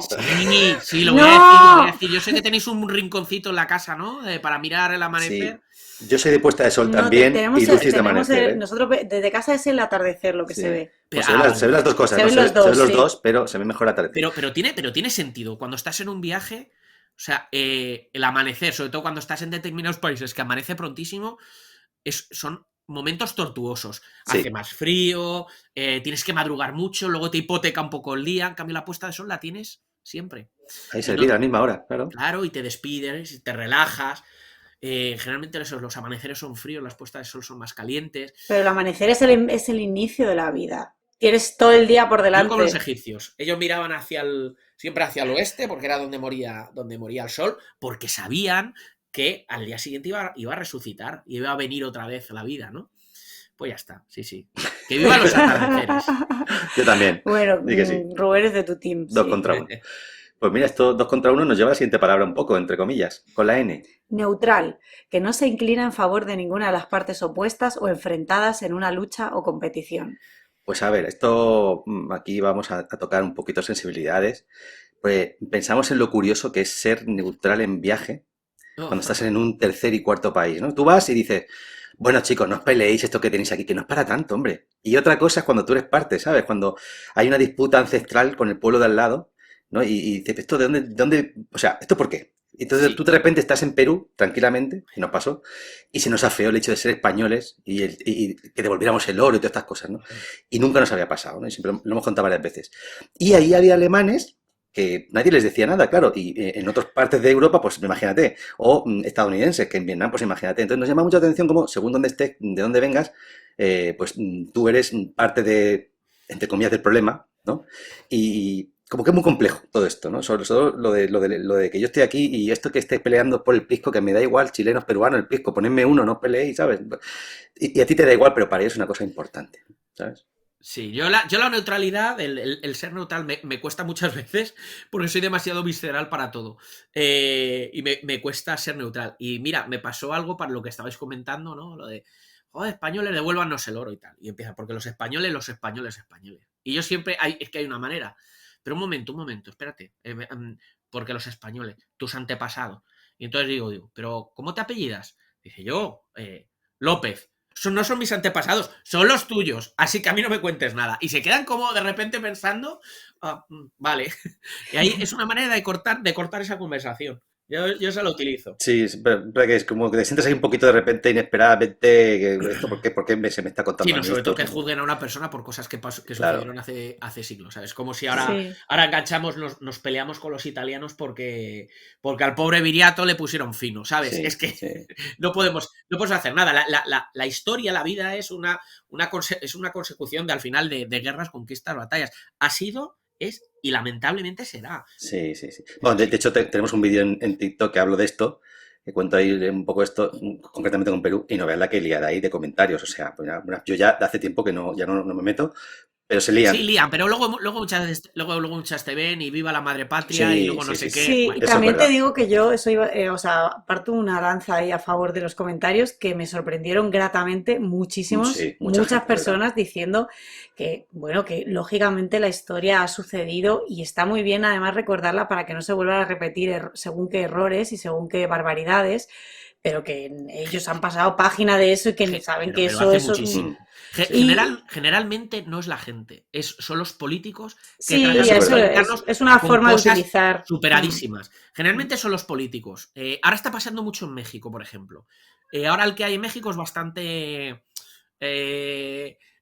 E: Sí, lo
B: ¡No!
E: voy a decir. Yo sé que tenéis un rinconcito en la casa, ¿no? Para mirar el amanecer.
F: Sí. Yo soy de puesta de sol
B: No,
F: también
B: tenemos
F: y luces de
B: tenemos
F: amanecer. ¿eh?
B: nosotros desde casa es el atardecer lo que
F: Sí.
B: se ve.
F: Pues
E: Pero-
F: se ven las dos cosas,
B: Se
F: ¿no?
B: ven los
F: Se ven
B: dos,
F: los
B: sí.
F: dos, pero se ve mejor atardecer.
E: Pero tiene sentido. Cuando estás en un viaje, o sea, el amanecer, sobre todo cuando estás en determinados países que amanece prontísimo, son momentos tortuosos.
F: Sí.
E: Hace más frío, tienes que madrugar mucho, luego te hipoteca un poco el día. En cambio, la puesta de sol la tienes siempre.
F: Ahí
E: Y
F: servir a la misma hora, claro.
E: Claro, y te despides, y te relajas. Generalmente los amaneceres son fríos, las puestas de sol son más calientes.
B: Pero el amanecer es el inicio de la vida. Tienes todo el día por
E: Yo con los
B: delante.
E: egipcios, ellos miraban siempre hacia el oeste, porque era donde moría el sol, porque sabían que al día siguiente iba a resucitar, y iba a venir otra vez la vida, ¿no? Pues ya está, sí. Que vivan los atardeceres.
F: Yo también.
B: Bueno,
F: Di que sí.
B: Rubén es de tu team.
F: 2
B: sí.
F: contra 1. Pues mira, esto 2 contra 1 nos lleva a la siguiente palabra un poco, entre comillas, con la N.
B: Neutral, que no se inclina en favor de ninguna de las partes opuestas o enfrentadas en una lucha o competición.
F: Pues a ver, esto aquí vamos a tocar un poquito sensibilidades. Pues pensamos en lo curioso que es ser neutral en viaje cuando estás en un tercer y cuarto país, ¿no? Tú vas y dices, bueno, chicos, no os peleéis esto que tenéis aquí, que no es para tanto, hombre. Y otra cosa es cuando tú eres parte, ¿sabes? Cuando hay una disputa ancestral con el pueblo de al lado, ¿no? Y dices, ¿esto de dónde? O sea, ¿esto por qué? Entonces
E: Sí.
F: tú de repente estás en Perú, tranquilamente, y nos pasó, y se nos afeó el hecho de ser españoles y que devolviéramos el oro y todas estas cosas, ¿no? Y nunca nos había pasado, ¿no? Y siempre lo hemos contado varias veces. Y ahí había alemanes que nadie les decía nada, claro, y en otras partes de Europa, pues imagínate, o estadounidenses, que en Vietnam, pues imagínate. Entonces nos llama mucha atención cómo, según donde estés, de dónde vengas, pues tú eres parte de, entre comillas, del problema, ¿no? Y como que es muy complejo todo esto, ¿no? Sobre todo lo de que yo estoy aquí y esto que estés peleando por el pisco, que me da igual, chilenos, peruanos, el pisco, ponedme uno, no peleéis, ¿sabes? Y a ti te da igual, pero para ellos es una cosa importante, ¿sabes?
E: Sí, yo la neutralidad, el ser neutral me cuesta muchas veces porque soy demasiado visceral para todo. Y me cuesta ser neutral. Y mira, me pasó algo para lo que estabais comentando, ¿no? Lo de, joder, españoles, devuélvanos el oro y tal. Y empieza, porque los españoles. Y yo siempre, es que hay una manera. Pero un momento, espérate. Porque los españoles, tus antepasados. Y entonces digo, pero ¿cómo te apellidas? Dice yo, López. No son mis antepasados, son los tuyos. Así que a mí no me cuentes nada. Y se quedan como de repente pensando, vale. Y ahí es una manera de cortar esa conversación. Yo esa la utilizo.
F: Sí, pero que es como que te sientes ahí un poquito de repente, inesperadamente, que esto, ¿por qué se me está contando
E: Sí,
F: a
E: no,
F: mí
E: sobre todo
F: esto?
E: que juzguen a una persona por cosas que
F: Claro.
E: sucedieron hace siglos, ¿sabes? Como si ahora
B: Sí.
E: enganchamos, nos peleamos con los italianos porque al pobre Viriato le pusieron fino, ¿sabes?
F: Sí,
E: Es que
F: sí.
E: no podemos hacer nada. La historia, la vida es una consecución de al final de guerras, conquistas, batallas. Ha sido, es y lamentablemente será.
F: Sí. Bueno, de hecho tenemos un vídeo en TikTok que hablo de esto, que cuento ahí un poco esto, concretamente con Perú, y no veas la que liada ahí de comentarios. O sea, pues yo ya hace tiempo que ya no me meto, pero se lían.
E: Sí, lían, pero luego muchas te ven y viva la madre patria y luego no sé qué.
B: Sí,
E: Bueno,
B: y
F: eso
B: también
F: es
B: te
F: verdad.
B: digo que yo soy, o sea, parto una lanza ahí a favor de los comentarios que me sorprendieron gratamente muchísimos,
F: Sí, mucha
B: muchas
F: gente,
B: personas diciendo que, bueno, que lógicamente la historia ha sucedido y está muy bien además recordarla para que no se vuelvan a repetir según qué errores y según qué barbaridades, pero que ellos han pasado página de eso y que ni saben que
E: pero
B: eso
E: hace
B: es...
E: muchísimo.
B: Y
E: Generalmente no es la gente, son los políticos que
B: sí,
E: tratan de
B: eso
E: explicarnos
B: es una
E: con
B: forma de
E: cosas
B: utilizar.
E: superadísimas. Generalmente son los políticos. Ahora está pasando mucho en México, por ejemplo. Ahora el que hay en México es bastante...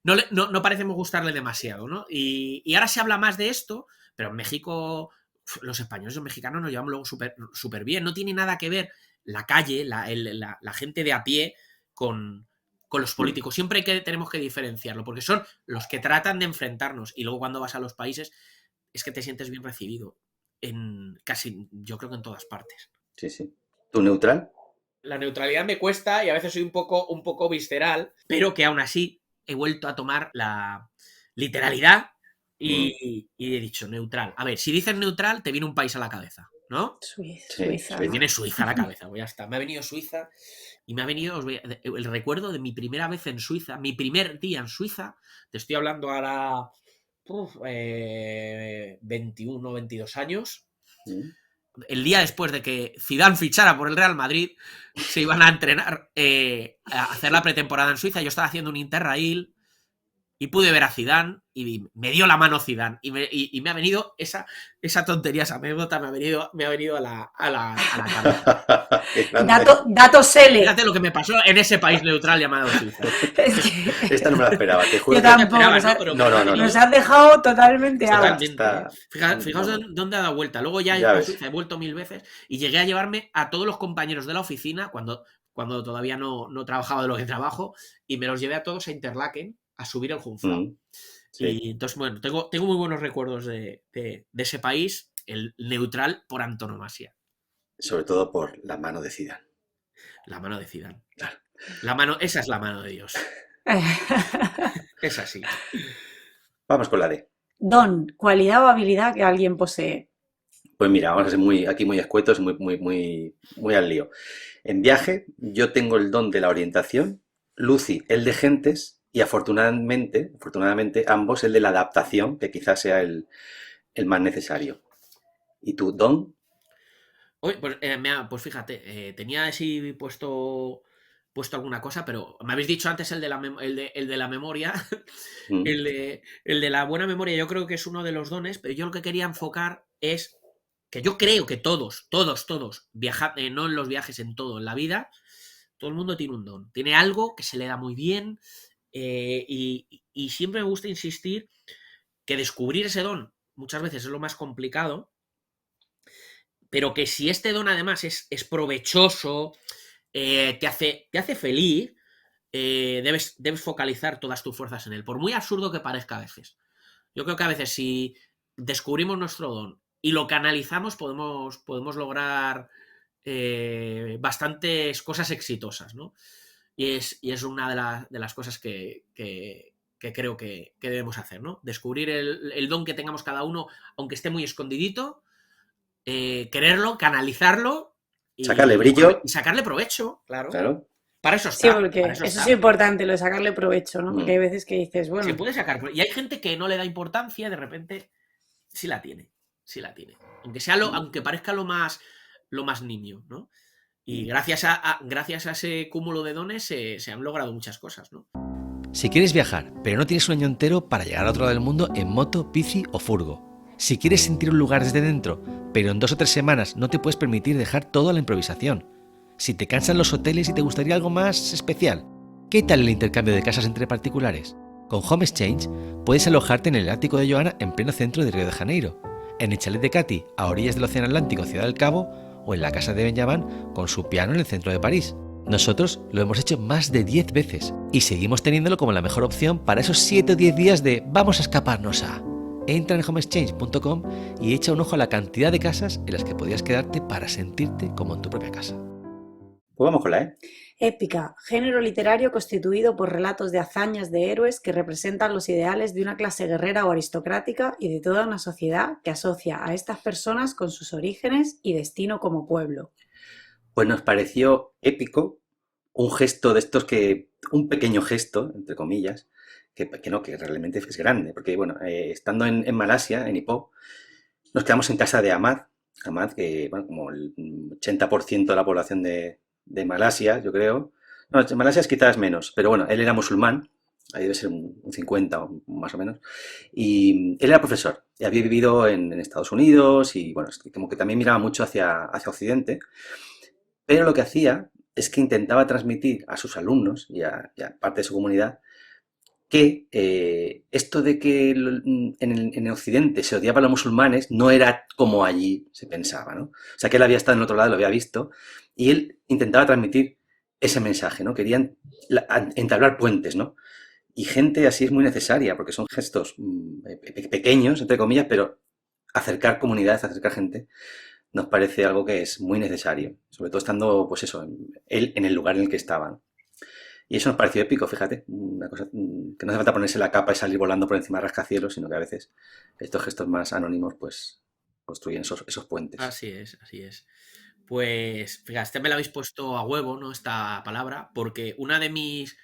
E: no parecemos gustarle demasiado, ¿no? Y ahora se habla más de esto, pero en México los españoles y los mexicanos nos llevamos luego súper bien. No tiene nada que ver la calle, la gente de a pie con los políticos. Siempre tenemos que diferenciarlo, porque son los que tratan de enfrentarnos. Y luego cuando vas a los países es que te sientes bien recibido. Yo creo que en todas partes.
F: Sí. ¿Tú neutral?
E: La neutralidad me cuesta y a veces soy un poco visceral, pero que aún así he vuelto a tomar la literalidad y he dicho neutral. A ver, si dices neutral, te viene un país a la cabeza, ¿no?
B: Suiza,
E: Me
B: ¿no?
E: viene Suiza a la cabeza, pues ya está. Me ha venido Suiza y me ha venido el recuerdo de mi primera vez en Suiza, mi primer día en Suiza. Te estoy hablando ahora 21, 22 años. El día después de que Zidane fichara por el Real Madrid, se iban a entrenar, a hacer la pretemporada en Suiza. Yo estaba haciendo un Interrail y pude ver a Zidane y me dio la mano Zidane y me ha venido esa tontería, esa anécdota me ha venido a la cabeza.
F: Qué grande.
B: Dato Sele.
E: Fíjate lo que me pasó en ese país neutral llamado Suiza.
F: Esta no me la esperaba, te juro.
B: Yo
F: que-
B: tampoco.
E: esperaba,
B: nos
E: ¿no?
B: ha-
E: Pero
F: No, no, no,
B: Nos has dejado totalmente out.
E: Totalmente.
F: Está-
E: Fijaos dónde ha dado vuelta. Luego ya
F: Ya
E: a
F: ves.
E: Suiza he vuelto 1000 veces y llegué a llevarme a todos los compañeros de la oficina cuando todavía no trabajaba de lo que trabajo y me los llevé a todos a Interlaken a subir el Jungfrau.
F: Sí.
E: Y entonces, bueno, tengo muy buenos recuerdos de ese país, el neutral por antonomasia.
F: Sobre todo por la mano de Zidane.
E: La mano de Zidane.
F: Claro.
E: Esa es la mano de Dios. Es así.
F: Vamos con la D.
B: Don, cualidad o habilidad que alguien posee.
F: Pues mira, vamos a ser aquí muy escuetos, muy al lío. En viaje, yo tengo el don de la orientación, Lucy el de gentes y afortunadamente, ambos el de la adaptación, que quizás sea el más necesario. ¿Y tú, don?
E: Oye, pues fíjate, tenía así puesto alguna cosa, pero me habéis dicho antes el de la memoria,
F: Mm,
E: el de la buena memoria, yo creo que es uno de los dones, pero yo lo que quería enfocar es que yo creo que todos, no en los viajes, en todo, en la vida, todo el mundo tiene un don, tiene algo que se le da muy bien, y siempre me gusta insistir que descubrir ese don muchas veces es lo más complicado, pero que si este don además es provechoso, te hace feliz, debes focalizar todas tus fuerzas en él, por muy absurdo que parezca a veces. Yo creo que a veces si descubrimos nuestro don y lo canalizamos, podemos lograr bastantes cosas exitosas, ¿no? Y es una de las cosas que creo que debemos hacer, ¿no? Descubrir el don que tengamos cada uno, aunque esté muy escondidito, quererlo, canalizarlo
F: Sacarle brillo.
E: y sacarle provecho, claro.
F: Claro.
E: Para eso
B: Sí,
E: está.
B: porque
E: para eso
B: eso
E: está.
B: es importante, lo de sacarle provecho, ¿no? Porque
F: Mm.
B: hay veces que dices, bueno,
E: Se puede sacar. Y hay gente que no le da importancia, de repente sí la tiene. Sí la tiene. Aunque parezca lo más nimio, ¿no? Y gracias a ese cúmulo de dones se han logrado muchas cosas, ¿no?
G: Si quieres viajar, pero no tienes un año entero para llegar al otro lado del mundo en moto, bici o furgo. Si quieres sentir un lugar desde dentro, pero en 2 o 3 semanas no te puedes permitir dejar todo a la improvisación. Si te cansan los hoteles y te gustaría algo más especial, ¿qué tal el intercambio de casas entre particulares? Con Home Exchange puedes alojarte en el ático de Joana en pleno centro de Río de Janeiro, en el chalet de Katy a orillas del Océano Atlántico, Ciudad del Cabo, o en la casa de Benjamin con su piano en el centro de París. Nosotros lo hemos hecho más de 10 veces y seguimos teniéndolo como la mejor opción para esos 7 o 10 días de vamos a escaparnos a... Entra en homeexchange.com y echa un ojo a la cantidad de casas en las que podrías quedarte para sentirte como en tu propia casa.
F: Pues vamos con la E.
B: épica, género literario constituido por relatos de hazañas de héroes que representan los ideales de una clase guerrera o aristocrática y de toda una sociedad que asocia a estas personas con sus orígenes y destino como pueblo.
F: Pues nos pareció épico un gesto de estos un pequeño gesto, entre comillas, que realmente es grande, porque bueno, estando en Malasia, en Ipoh, nos quedamos en casa de Ahmad, que bueno, como el 80% de la población de Malasia, yo creo, no, en Malasia es quizás menos, pero bueno, él era musulmán, ahí debe ser un 50 o más o menos, y él era profesor, y había vivido en Estados Unidos, y bueno, como que también miraba mucho hacia Occidente, pero lo que hacía es que intentaba transmitir a sus alumnos y a parte de su comunidad que esto de que en el Occidente se odiaba a los musulmanes no era como allí se pensaba, ¿no? O sea, que él había estado en el otro lado, lo había visto, y él intentaba transmitir ese mensaje, ¿no? Querían entablar puentes, ¿no? Y gente así es muy necesaria, porque son gestos pequeños, entre comillas, pero acercar comunidades, acercar gente, nos parece algo que es muy necesario, sobre todo estando, pues eso, él en el lugar en el que estaba, ¿no? Y eso nos pareció épico, fíjate, una cosa que no hace falta ponerse la capa y salir volando por encima de rascacielos, sino que a veces estos gestos más anónimos pues construyen esos puentes.
E: Así es, así es. Pues, fíjate, me la habéis puesto a huevo, ¿no? Esta palabra, porque una de mis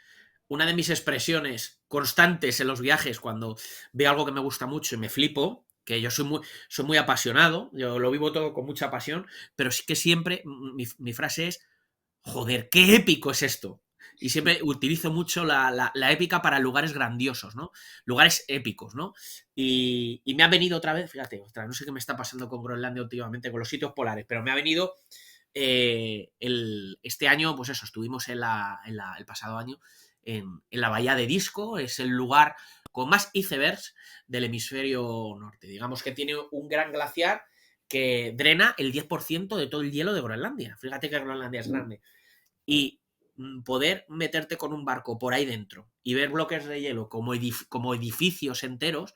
E: expresiones constantes en los viajes, cuando veo algo que me gusta mucho y me flipo, que yo soy muy apasionado, yo lo vivo todo con mucha pasión, pero sí que siempre mi frase es, joder, qué épico es esto. y siempre utilizo mucho la épica para lugares grandiosos, ¿no? Lugares épicos, ¿no? Y me ha venido otra vez, fíjate, ostras, no sé qué me está pasando con Groenlandia últimamente, con los sitios polares, pero me ha venido este año, pues eso, estuvimos el pasado año en la bahía de Disco, es el lugar con más icebergs del hemisferio norte. Digamos que tiene un gran glaciar que drena el 10% de todo el hielo de Groenlandia. Fíjate que Groenlandia es grande. Y poder meterte con un barco por ahí dentro y ver bloques de hielo como edificios enteros,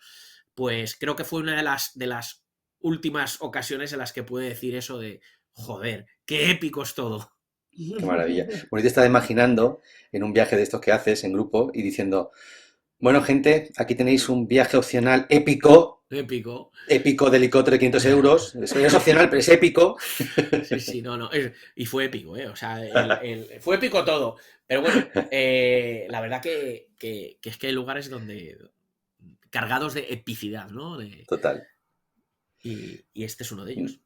E: pues creo que fue una de las últimas ocasiones en las que pude decir eso de, joder, qué épico es todo.
F: Qué maravilla. Bueno, te estaba imaginando en un viaje de estos que haces en grupo y diciendo, bueno, gente, aquí tenéis un viaje opcional épico
E: Épico.
F: Épico de helicóptero de 500 euros. Eso es opcional, pero es épico.
E: Sí, sí, no. Y fue épico, ¿eh? O sea, fue épico todo. Pero bueno, la verdad que es que hay lugares donde cargados de epicidad, ¿no?
F: Total.
E: Y este es uno de ellos.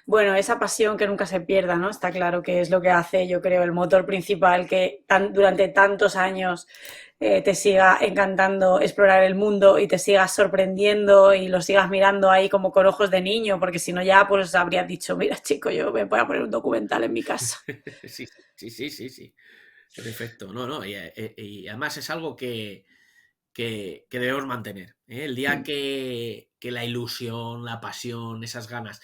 B: Bueno, esa pasión que nunca se pierda, ¿no? Está claro que es lo que hace, yo creo, el motor principal que durante tantos años te siga encantando explorar el mundo y te sigas sorprendiendo y lo sigas mirando ahí como con ojos de niño, porque si no ya pues habrías dicho, mira chico, yo me voy a poner un documental en mi casa.
E: Sí. Perfecto. No. Y además es algo que debemos mantener, ¿eh? El día que la ilusión, la pasión, esas ganas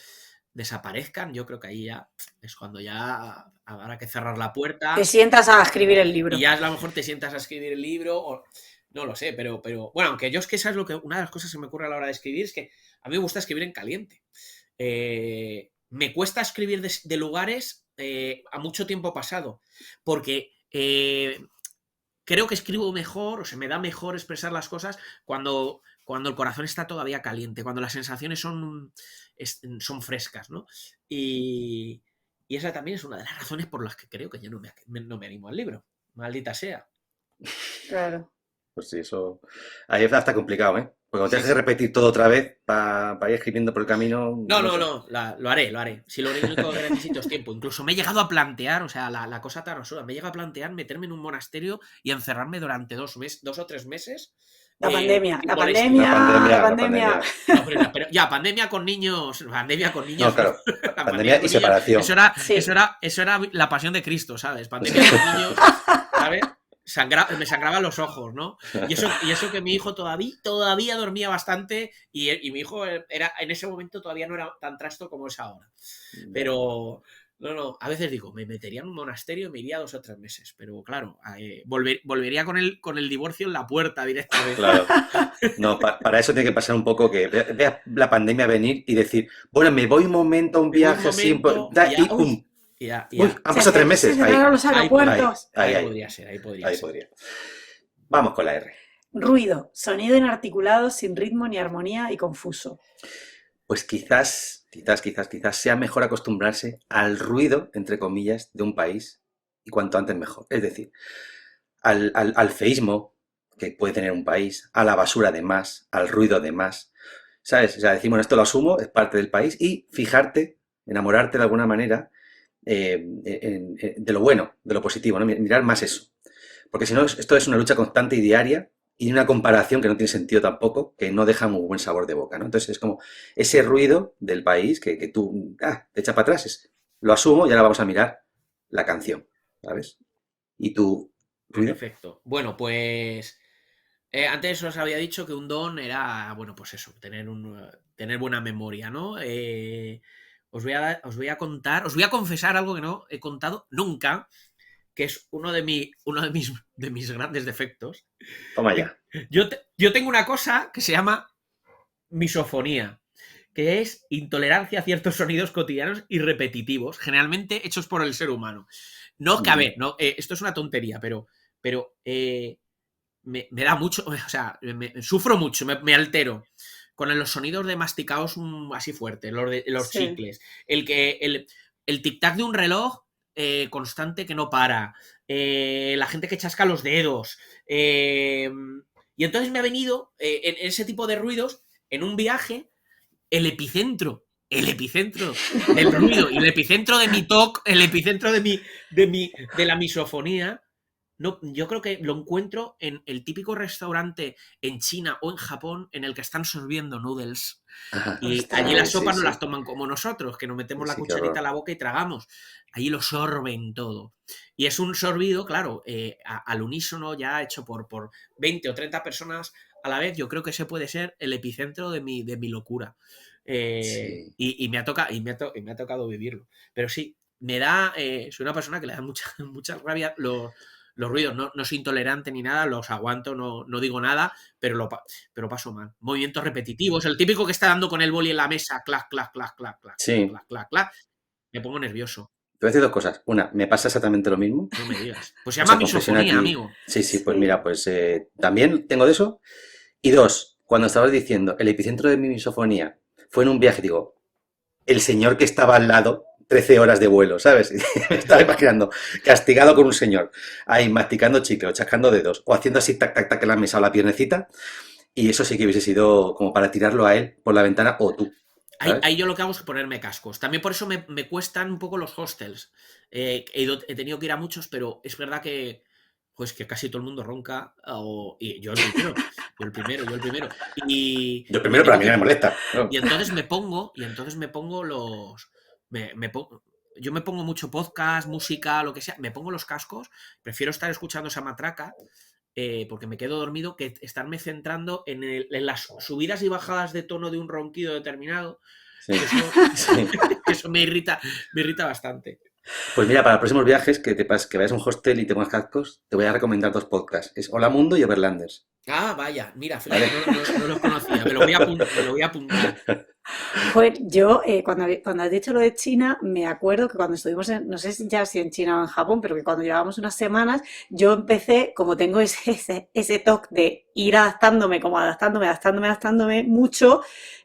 E: desaparezcan, yo creo que ahí ya es cuando ya habrá que cerrar la puerta.
B: Te sientas a escribir el libro.
E: Y ya a lo mejor te sientas a escribir el libro, o no lo sé, pero bueno, aunque yo es que sabes lo que una de las cosas que me ocurre a la hora de escribir es que a mí me gusta escribir en caliente. Me cuesta escribir de lugares a mucho tiempo pasado, porque creo que escribo mejor, o se me da mejor expresar las cosas cuando el corazón está todavía caliente, cuando las sensaciones son frescas, ¿no? Y esa también es una de las razones por las que creo que yo no me animo al libro. Maldita sea.
B: Claro.
F: Pues sí, eso ahí está complicado, ¿eh? Porque cuando te haces repetir todo otra vez para ir escribiendo por el camino...
E: No, lo haré. Si lo único que necesito es tiempo. Incluso me he llegado a plantear, o sea, la cosa tan absurda, me he llegado a plantear meterme en un monasterio y encerrarme durante 2 o 3 meses.
B: La pandemia.
E: No, pero ya, pandemia con niños.
F: No, claro. Pandemia y separación.
E: Eso era la pasión de Cristo, ¿sabes? Pandemia con niños, ¿sabes? Me sangraban los ojos, ¿no? Y eso que mi hijo todavía dormía bastante y mi hijo era en ese momento todavía no era tan trasto como es ahora. Pero no, a veces digo, me metería en un monasterio y me iría 2 o 3 meses, pero claro, volvería con el divorcio en la puerta directamente.
F: Claro. No, para eso tiene que pasar un poco que vea la pandemia venir y decir, bueno, me voy un momento a un viaje así, y pum. Uy, han pasado 3 meses.
B: Ahí
E: podría ser.
F: Vamos con la R.
B: Ruido, sonido inarticulado, sin ritmo ni armonía y confuso.
F: Pues quizás sea mejor acostumbrarse al ruido, entre comillas, de un país y cuanto antes mejor. Es decir, al feísmo que puede tener un país, a la basura de más, al ruido de más. ¿Sabes? O sea, decimos, esto lo asumo, es parte del país y fijarte, enamorarte de alguna manera de lo bueno, de lo positivo, ¿no? Mirar más eso. Porque si no, esto es una lucha constante y diaria y una comparación que no tiene sentido tampoco, que no deja muy buen sabor de boca, ¿no? Entonces es como ese ruido del país que tú te echas para atrás, lo asumo y ahora vamos a mirar la canción, ¿sabes? ¿Y tu ruido?
E: Perfecto. Bueno, pues antes os había dicho que un don era, bueno, pues eso, tener buena memoria, ¿no? Os voy a confesar algo que no he contado nunca, que es uno de mis grandes defectos.
F: Toma ya.
E: Yo tengo una cosa que se llama misofonía, que es intolerancia a ciertos sonidos cotidianos y repetitivos, generalmente hechos por el ser humano. No, que a ver, no, esto es una tontería, pero me da mucho, o sea, sufro mucho, me altero con los sonidos de masticados así fuertes, los chicles, el tic-tac de un reloj constante que no para, la gente que chasca los dedos, y entonces me ha venido en ese tipo de ruidos, en un viaje, el epicentro del ruido y el epicentro de mi TOC, el epicentro de la misofonía, no, yo creo que lo encuentro en el típico restaurante en China o en Japón en el que están sorbiendo noodles.
F: Ajá.
E: Y
B: Ostras,
E: allí las sopas
F: sí,
E: no
F: sí.
E: las toman como nosotros, que nos metemos la
F: Sí, qué
E: cucharita a
F: horror.
E: la boca y tragamos. Allí lo sorben todo. Y es un sorbido, claro, al unísono, ya hecho por 20 o 30 personas a la vez. Yo creo que ese puede ser el epicentro de mi locura.
F: Sí.
E: Y me ha tocado vivirlo. Pero sí, soy una persona que le da mucha rabia los ruidos. No soy intolerante ni nada, los aguanto, no digo nada, pero paso mal. Movimientos repetitivos, el típico que está dando con el boli en la mesa, clac, clac, clac, clac, clac, clac,
F: Sí.
E: clac, clac, clac. Me pongo nervioso.
F: Te voy a decir dos cosas. Una, me pasa exactamente lo mismo.
E: No me digas. Pues se
F: O
E: llama
F: sea, confesión
E: misofonía,
F: aquí.
E: amigo.
F: Sí, pues
B: Sí.
F: mira, pues también tengo de eso. Y dos, cuando estabas diciendo, el epicentro de mi misofonía fue en un viaje, digo, el señor que estaba al lado, 13 horas de vuelo, ¿sabes? Me estaba imaginando, castigado con un señor, ahí masticando chicle o chascando dedos, o haciendo así tac, tac, tac en la mesa o la piernecita, y eso sí que hubiese sido como para tirarlo a él por la ventana o tú, ¿sabes?
E: Ahí yo lo que hago es ponerme cascos. También por eso me cuestan un poco los hostels. He tenido que ir a muchos, pero es verdad que pues que casi todo el mundo ronca. Y yo el primero. Y
F: Yo
E: me
F: primero, pero a
E: tengo
F: mí no
E: que.
F: me molesta, ¿no?
E: Y entonces me pongo los. Yo me pongo mucho podcast, música, lo que sea. Me pongo los cascos. Prefiero estar escuchando esa matraca. Porque me quedo dormido, que estarme centrando en las subidas y bajadas de tono de un ronquido determinado.
F: Sí,
E: Eso,
F: sí.
E: eso me irrita bastante.
F: Pues mira, para los próximos viajes que vayas a un hostel y te pongas cascos, te voy a recomendar dos podcasts. Es Hola Mundo y Overlanders.
E: Ah, vaya, mira,
F: ¿Vale?
E: no los conocía, me lo voy a apuntar.
B: Joder, yo cuando has dicho lo de China, me acuerdo que cuando estuvimos no sé si en China o en Japón, pero que cuando llevábamos unas semanas, yo empecé, como tengo ese toque de ir adaptándome, como adaptándome mucho,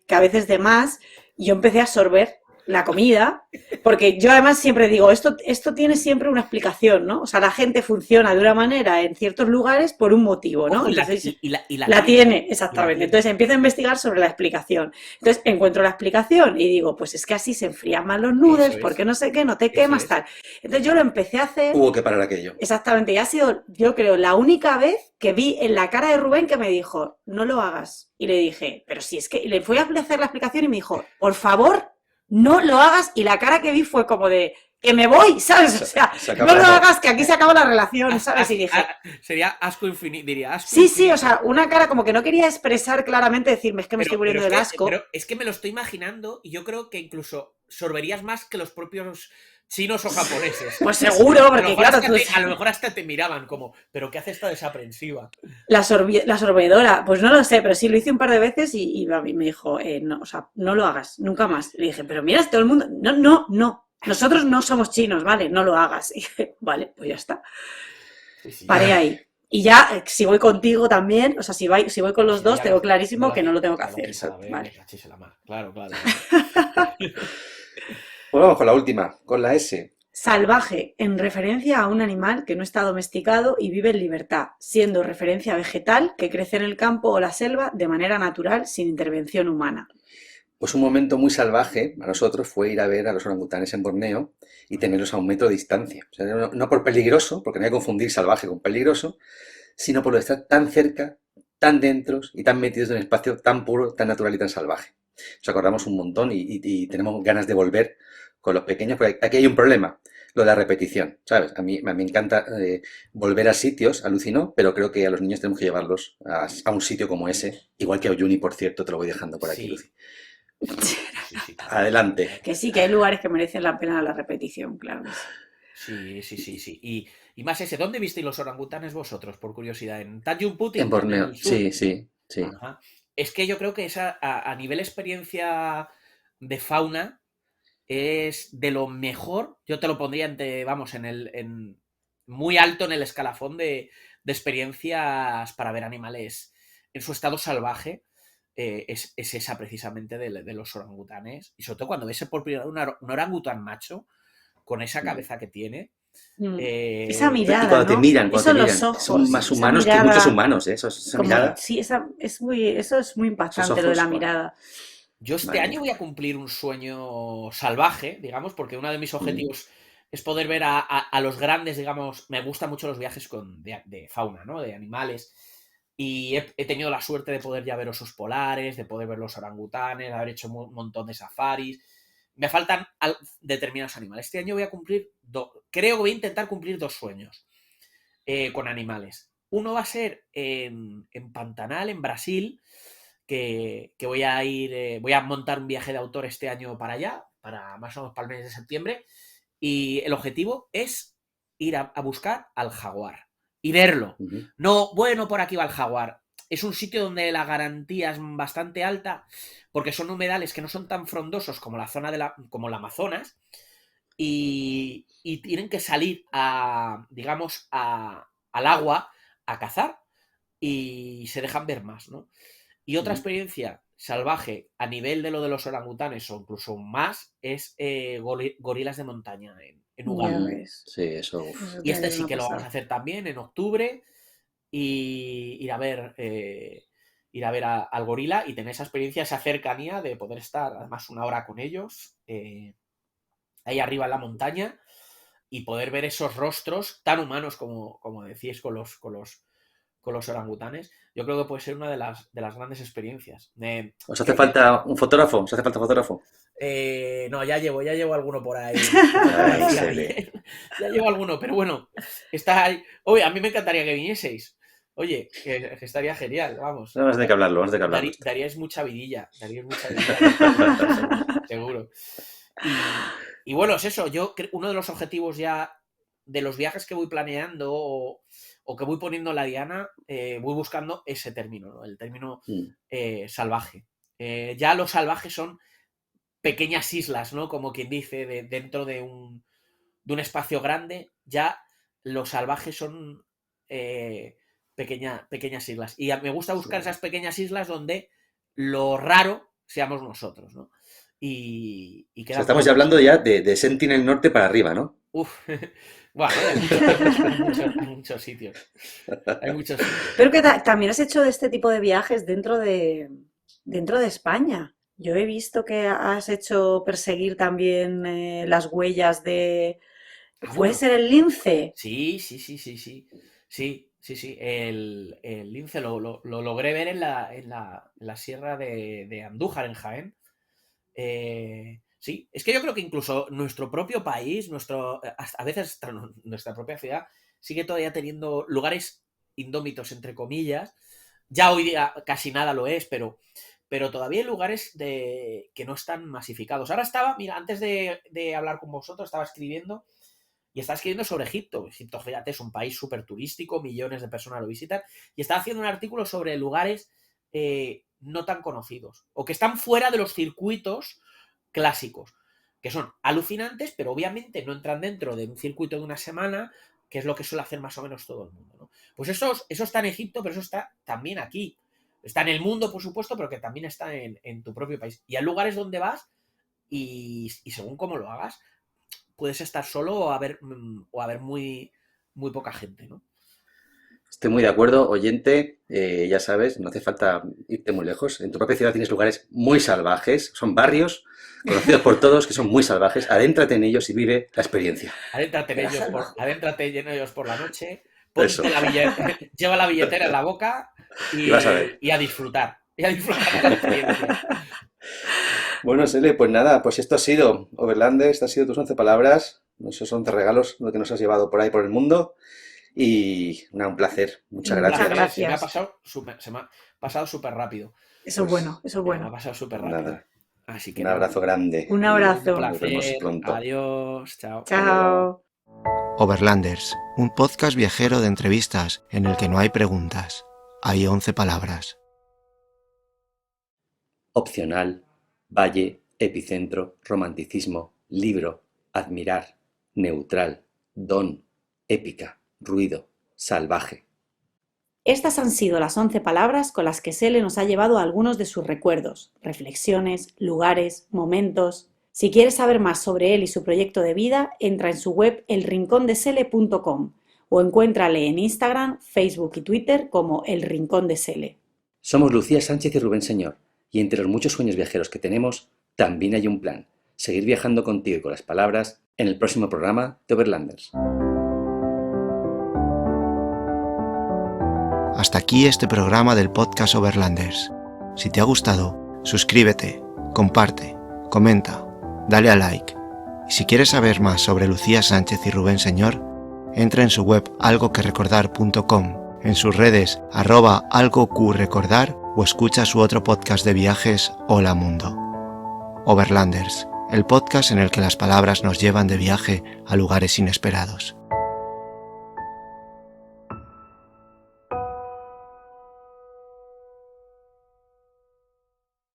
B: que a veces de más, yo empecé a sorber la comida, porque yo además siempre digo, esto tiene siempre una explicación, ¿no? O sea, la gente funciona de una manera en ciertos lugares por un motivo, ¿no?
E: Ojo,
B: Entonces,
E: la
B: la tiene, exactamente.
E: la tiene.
B: Entonces empiezo a investigar sobre la explicación. Entonces encuentro la explicación y digo, pues es que así se enfrían más los noodles,
E: Eso es.
B: porque no sé qué, no te
E: Eso
B: quemas,
E: es.
B: tal. Entonces yo lo empecé a hacer,
F: Hubo que parar aquello.
B: exactamente, y ha sido, yo creo, la única vez que vi en la cara de Rubén que me dijo, no lo hagas. Y le dije, pero si es que, y le fui a hacer la explicación y me dijo, por favor, no lo hagas. Y la cara que vi fue como de, que me voy, ¿sabes? O sea,
F: Se
B: no
F: acaba
B: lo
F: el amor.
B: hagas, que aquí se acaba la relación, ¿sabes? Y dije,
E: Sería asco infinito, diría asco
B: sí,
E: infinito.
B: o sea, una cara como que no quería expresar claramente, decirme, es que me estoy muriendo del asco.
E: Pero es que me lo estoy imaginando y yo creo que incluso sorberías más que los propios chinos o japoneses.
B: Pues seguro, porque
E: a lo mejor
B: claro,
E: a lo mejor hasta te miraban como, ¿pero qué hace esta desaprensiva?
B: la sorbedora, pues no lo sé, pero sí lo hice un par de veces y me dijo, no, o sea, no lo hagas, nunca más. Le dije, pero mira, todo el mundo, no, nosotros no somos chinos, ¿vale? No lo hagas. Y dije, vale, pues ya está.
E: Sí.
B: Paré ahí. Y ya, si voy contigo también, o sea, si voy con los dos, tengo clarísimo que no lo tengo que hacer. Vale.
E: Claro.
F: Pues vamos con la última, con la S.
B: Salvaje, en referencia a un animal que no está domesticado y vive en libertad, siendo referencia vegetal que crece en el campo o la selva de manera natural sin intervención humana.
F: Pues un momento muy salvaje para nosotros fue ir a ver a los orangutanes en Borneo y tenerlos a 1 metro de distancia. O sea, no por peligroso, porque no hay que confundir salvaje con peligroso, sino por lo de estar tan cerca, tan dentro y tan metidos en un espacio tan puro, tan natural y tan salvaje. Nos acordamos un montón y tenemos ganas de volver con los pequeños, porque aquí hay un problema, lo de la repetición, ¿sabes? A mí me encanta volver a sitios, alucinó, pero creo que a los niños tenemos que llevarlos a un sitio como ese, igual que a Uyuni, por cierto, te lo voy dejando por aquí,
E: Sí.
F: Lucy.
E: Sí.
F: Adelante.
B: Que sí, que hay lugares que merecen la pena la repetición, claro.
E: Sí. Y más ese, ¿dónde visteis los orangutanes vosotros, por curiosidad? ¿En Tanjung Putin?
F: En Borneo,
E: el sur?
F: sí.
E: Ajá. Es que yo creo que esa, a nivel experiencia de fauna, es de lo mejor. Yo te lo pondría muy alto en el escalafón de experiencias para ver animales en su estado salvaje. Es esa precisamente de los orangutanes. Y sobre todo cuando ves por primera vez un orangután macho con esa cabeza que tiene.
B: Esa mirada,
F: Y cuando te
B: ¿no?
F: miran,
B: Eso en los
F: son
B: ojos,
F: más
B: esa
F: humanos que
B: mirada,
F: muchos humanos, ¿eh? Esa
B: como,
F: mirada,
B: sí, eso es muy impactante,
F: esos
B: lo de la
F: ojos, wow.
B: mirada.
E: Yo este
F: Madre
E: año
F: mía.
E: voy a cumplir un sueño salvaje, digamos, porque uno de mis objetivos es poder ver a los grandes, digamos, me gustan mucho los viajes de fauna, ¿no? De animales. Y he tenido la suerte de poder ya ver osos polares, de poder ver los orangutanes, de haber hecho un montón de safaris. Me faltan determinados animales. Este año voy a cumplir, creo que voy a intentar cumplir 2 sueños con animales. Uno va a ser en Pantanal, en Brasil, que voy a ir, voy a montar un viaje de autor este año para allá, para más o menos para el mes de septiembre, y el objetivo es ir a buscar al jaguar y verlo. No, bueno, por aquí va el jaguar. Es un sitio donde la garantía es bastante alta, porque son humedales que no son tan frondosos como la zona como el Amazonas, y tienen que salir digamos, al agua a cazar, y se dejan ver más, ¿no? Y otra experiencia salvaje a nivel de lo de los orangutanes o incluso más es gorilas de montaña en Uganda.
F: Sí, eso.
E: Y este sí que lo vamos a hacer también en octubre, y ir a ver al gorila y tener esa experiencia, esa cercanía de poder estar además 1 hora con ellos ahí arriba en la montaña y poder ver esos rostros tan humanos como decíais con los orangutanes. Yo creo que puede ser una de las grandes experiencias.
F: ¿Os hace falta un fotógrafo? ¿Os hace falta fotógrafo?
E: No, ya llevo alguno por ahí.
F: Ay,
E: Ya llevo alguno, pero bueno, está ahí. Oye, a mí me encantaría que vinieseis. Oye, que estaría genial, vamos.
F: No, vamos de que hablarlo, vamos de que hablarlo.
E: Daríais mucha vidilla, seguro. Y bueno, es eso. Uno de los objetivos ya de los viajes que voy planeando o que voy poniendo en la diana, voy buscando ese término, ¿no? El término salvaje. Ya los salvajes son pequeñas islas, ¿no? Como quien dice, dentro de un espacio grande. Ya los salvajes son pequeñas islas. Y me gusta buscar esas pequeñas islas donde lo raro seamos nosotros, ¿no? Y
F: o sea, estamos ya hablando ya de Sentinel Norte para arriba, ¿no?
E: Uf, bueno, hay muchos sitios.
B: Pero que también has hecho de este tipo de viajes dentro de España. Yo he visto que has hecho perseguir también las huellas de... ¿Puede ser el lince?
E: Sí. El lince lo logré ver en la sierra de Andújar, en Jaén. Sí, es que yo creo que incluso nuestro propio país, a veces nuestra propia ciudad, sigue todavía teniendo lugares indómitos, entre comillas. Ya hoy día casi nada lo es, pero todavía hay lugares que no están masificados. Ahora mira, antes de hablar con vosotros, estaba escribiendo sobre Egipto. Egipto, fíjate, es un país súper turístico, millones de personas lo visitan, y estaba haciendo un artículo sobre lugares no tan conocidos, o que están fuera de los circuitos clásicos, que son alucinantes, pero obviamente no entran dentro de un circuito de una semana, que es lo que suele hacer más o menos todo el mundo, ¿no? Pues eso está en Egipto, pero eso está también aquí. Está en el mundo, por supuesto, pero que también está en tu propio país. Y hay lugares donde vas y según cómo lo hagas, puedes estar solo o haber muy, muy poca gente, ¿no?
F: Estoy muy de acuerdo, oyente, ya sabes, no hace falta irte muy lejos. En tu propia ciudad tienes lugares muy salvajes, son barrios conocidos por todos que son muy salvajes. Adéntrate en ellos y vive la experiencia.
E: Adéntrate en ellos por la noche, lleva la billetera en la boca y a disfrutar. Y a disfrutar de la experiencia.
F: Bueno, Sele, pues nada, pues esto ha sido Overlanders, estas han sido tus 11 palabras, esos 11 regalos lo que nos has llevado por ahí por el mundo. Y nada, un placer. Muchas gracias.
B: Muchas gracias.
E: Se me ha pasado súper rápido.
B: Eso es bueno, eso es bueno.
E: Me ha pasado súper rápido.
F: Nada.
E: Así que
F: un abrazo grande.
B: Un abrazo.
E: Un
F: Nos vemos
E: placer.
F: pronto.
E: Adiós. Chao.
B: Chao.
A: Overlanders, un podcast viajero de entrevistas en el que no hay preguntas. Hay 11 palabras.
D: Opcional, valle, epicentro, romanticismo, libro, admirar, neutral, don, épica, ruido, salvaje.
B: Estas han sido las 11 palabras con las que Sele nos ha llevado a algunos de sus recuerdos, reflexiones, lugares, momentos. Si quieres saber más sobre él y su proyecto de vida, entra en su web elrincondesele.com o encuéntrale en Instagram, Facebook y Twitter como El Rincón de Sele.
D: Somos Lucía Sánchez y Rubén Señor, y entre los muchos sueños viajeros que tenemos, también hay un plan. seguir viajando contigo y con las palabras en el próximo programa de Overlanders.
A: Hasta aquí este programa del podcast Overlanders. Si te ha gustado, suscríbete, comparte, comenta, dale a like. Y si quieres saber más sobre Lucía Sánchez y Rubén Señor, entra en su web algoquerecordar.com, en sus redes @algoqrecordar o escucha su otro podcast de viajes, Hola Mundo. Overlanders, el podcast en el que las palabras nos llevan de viaje a lugares inesperados.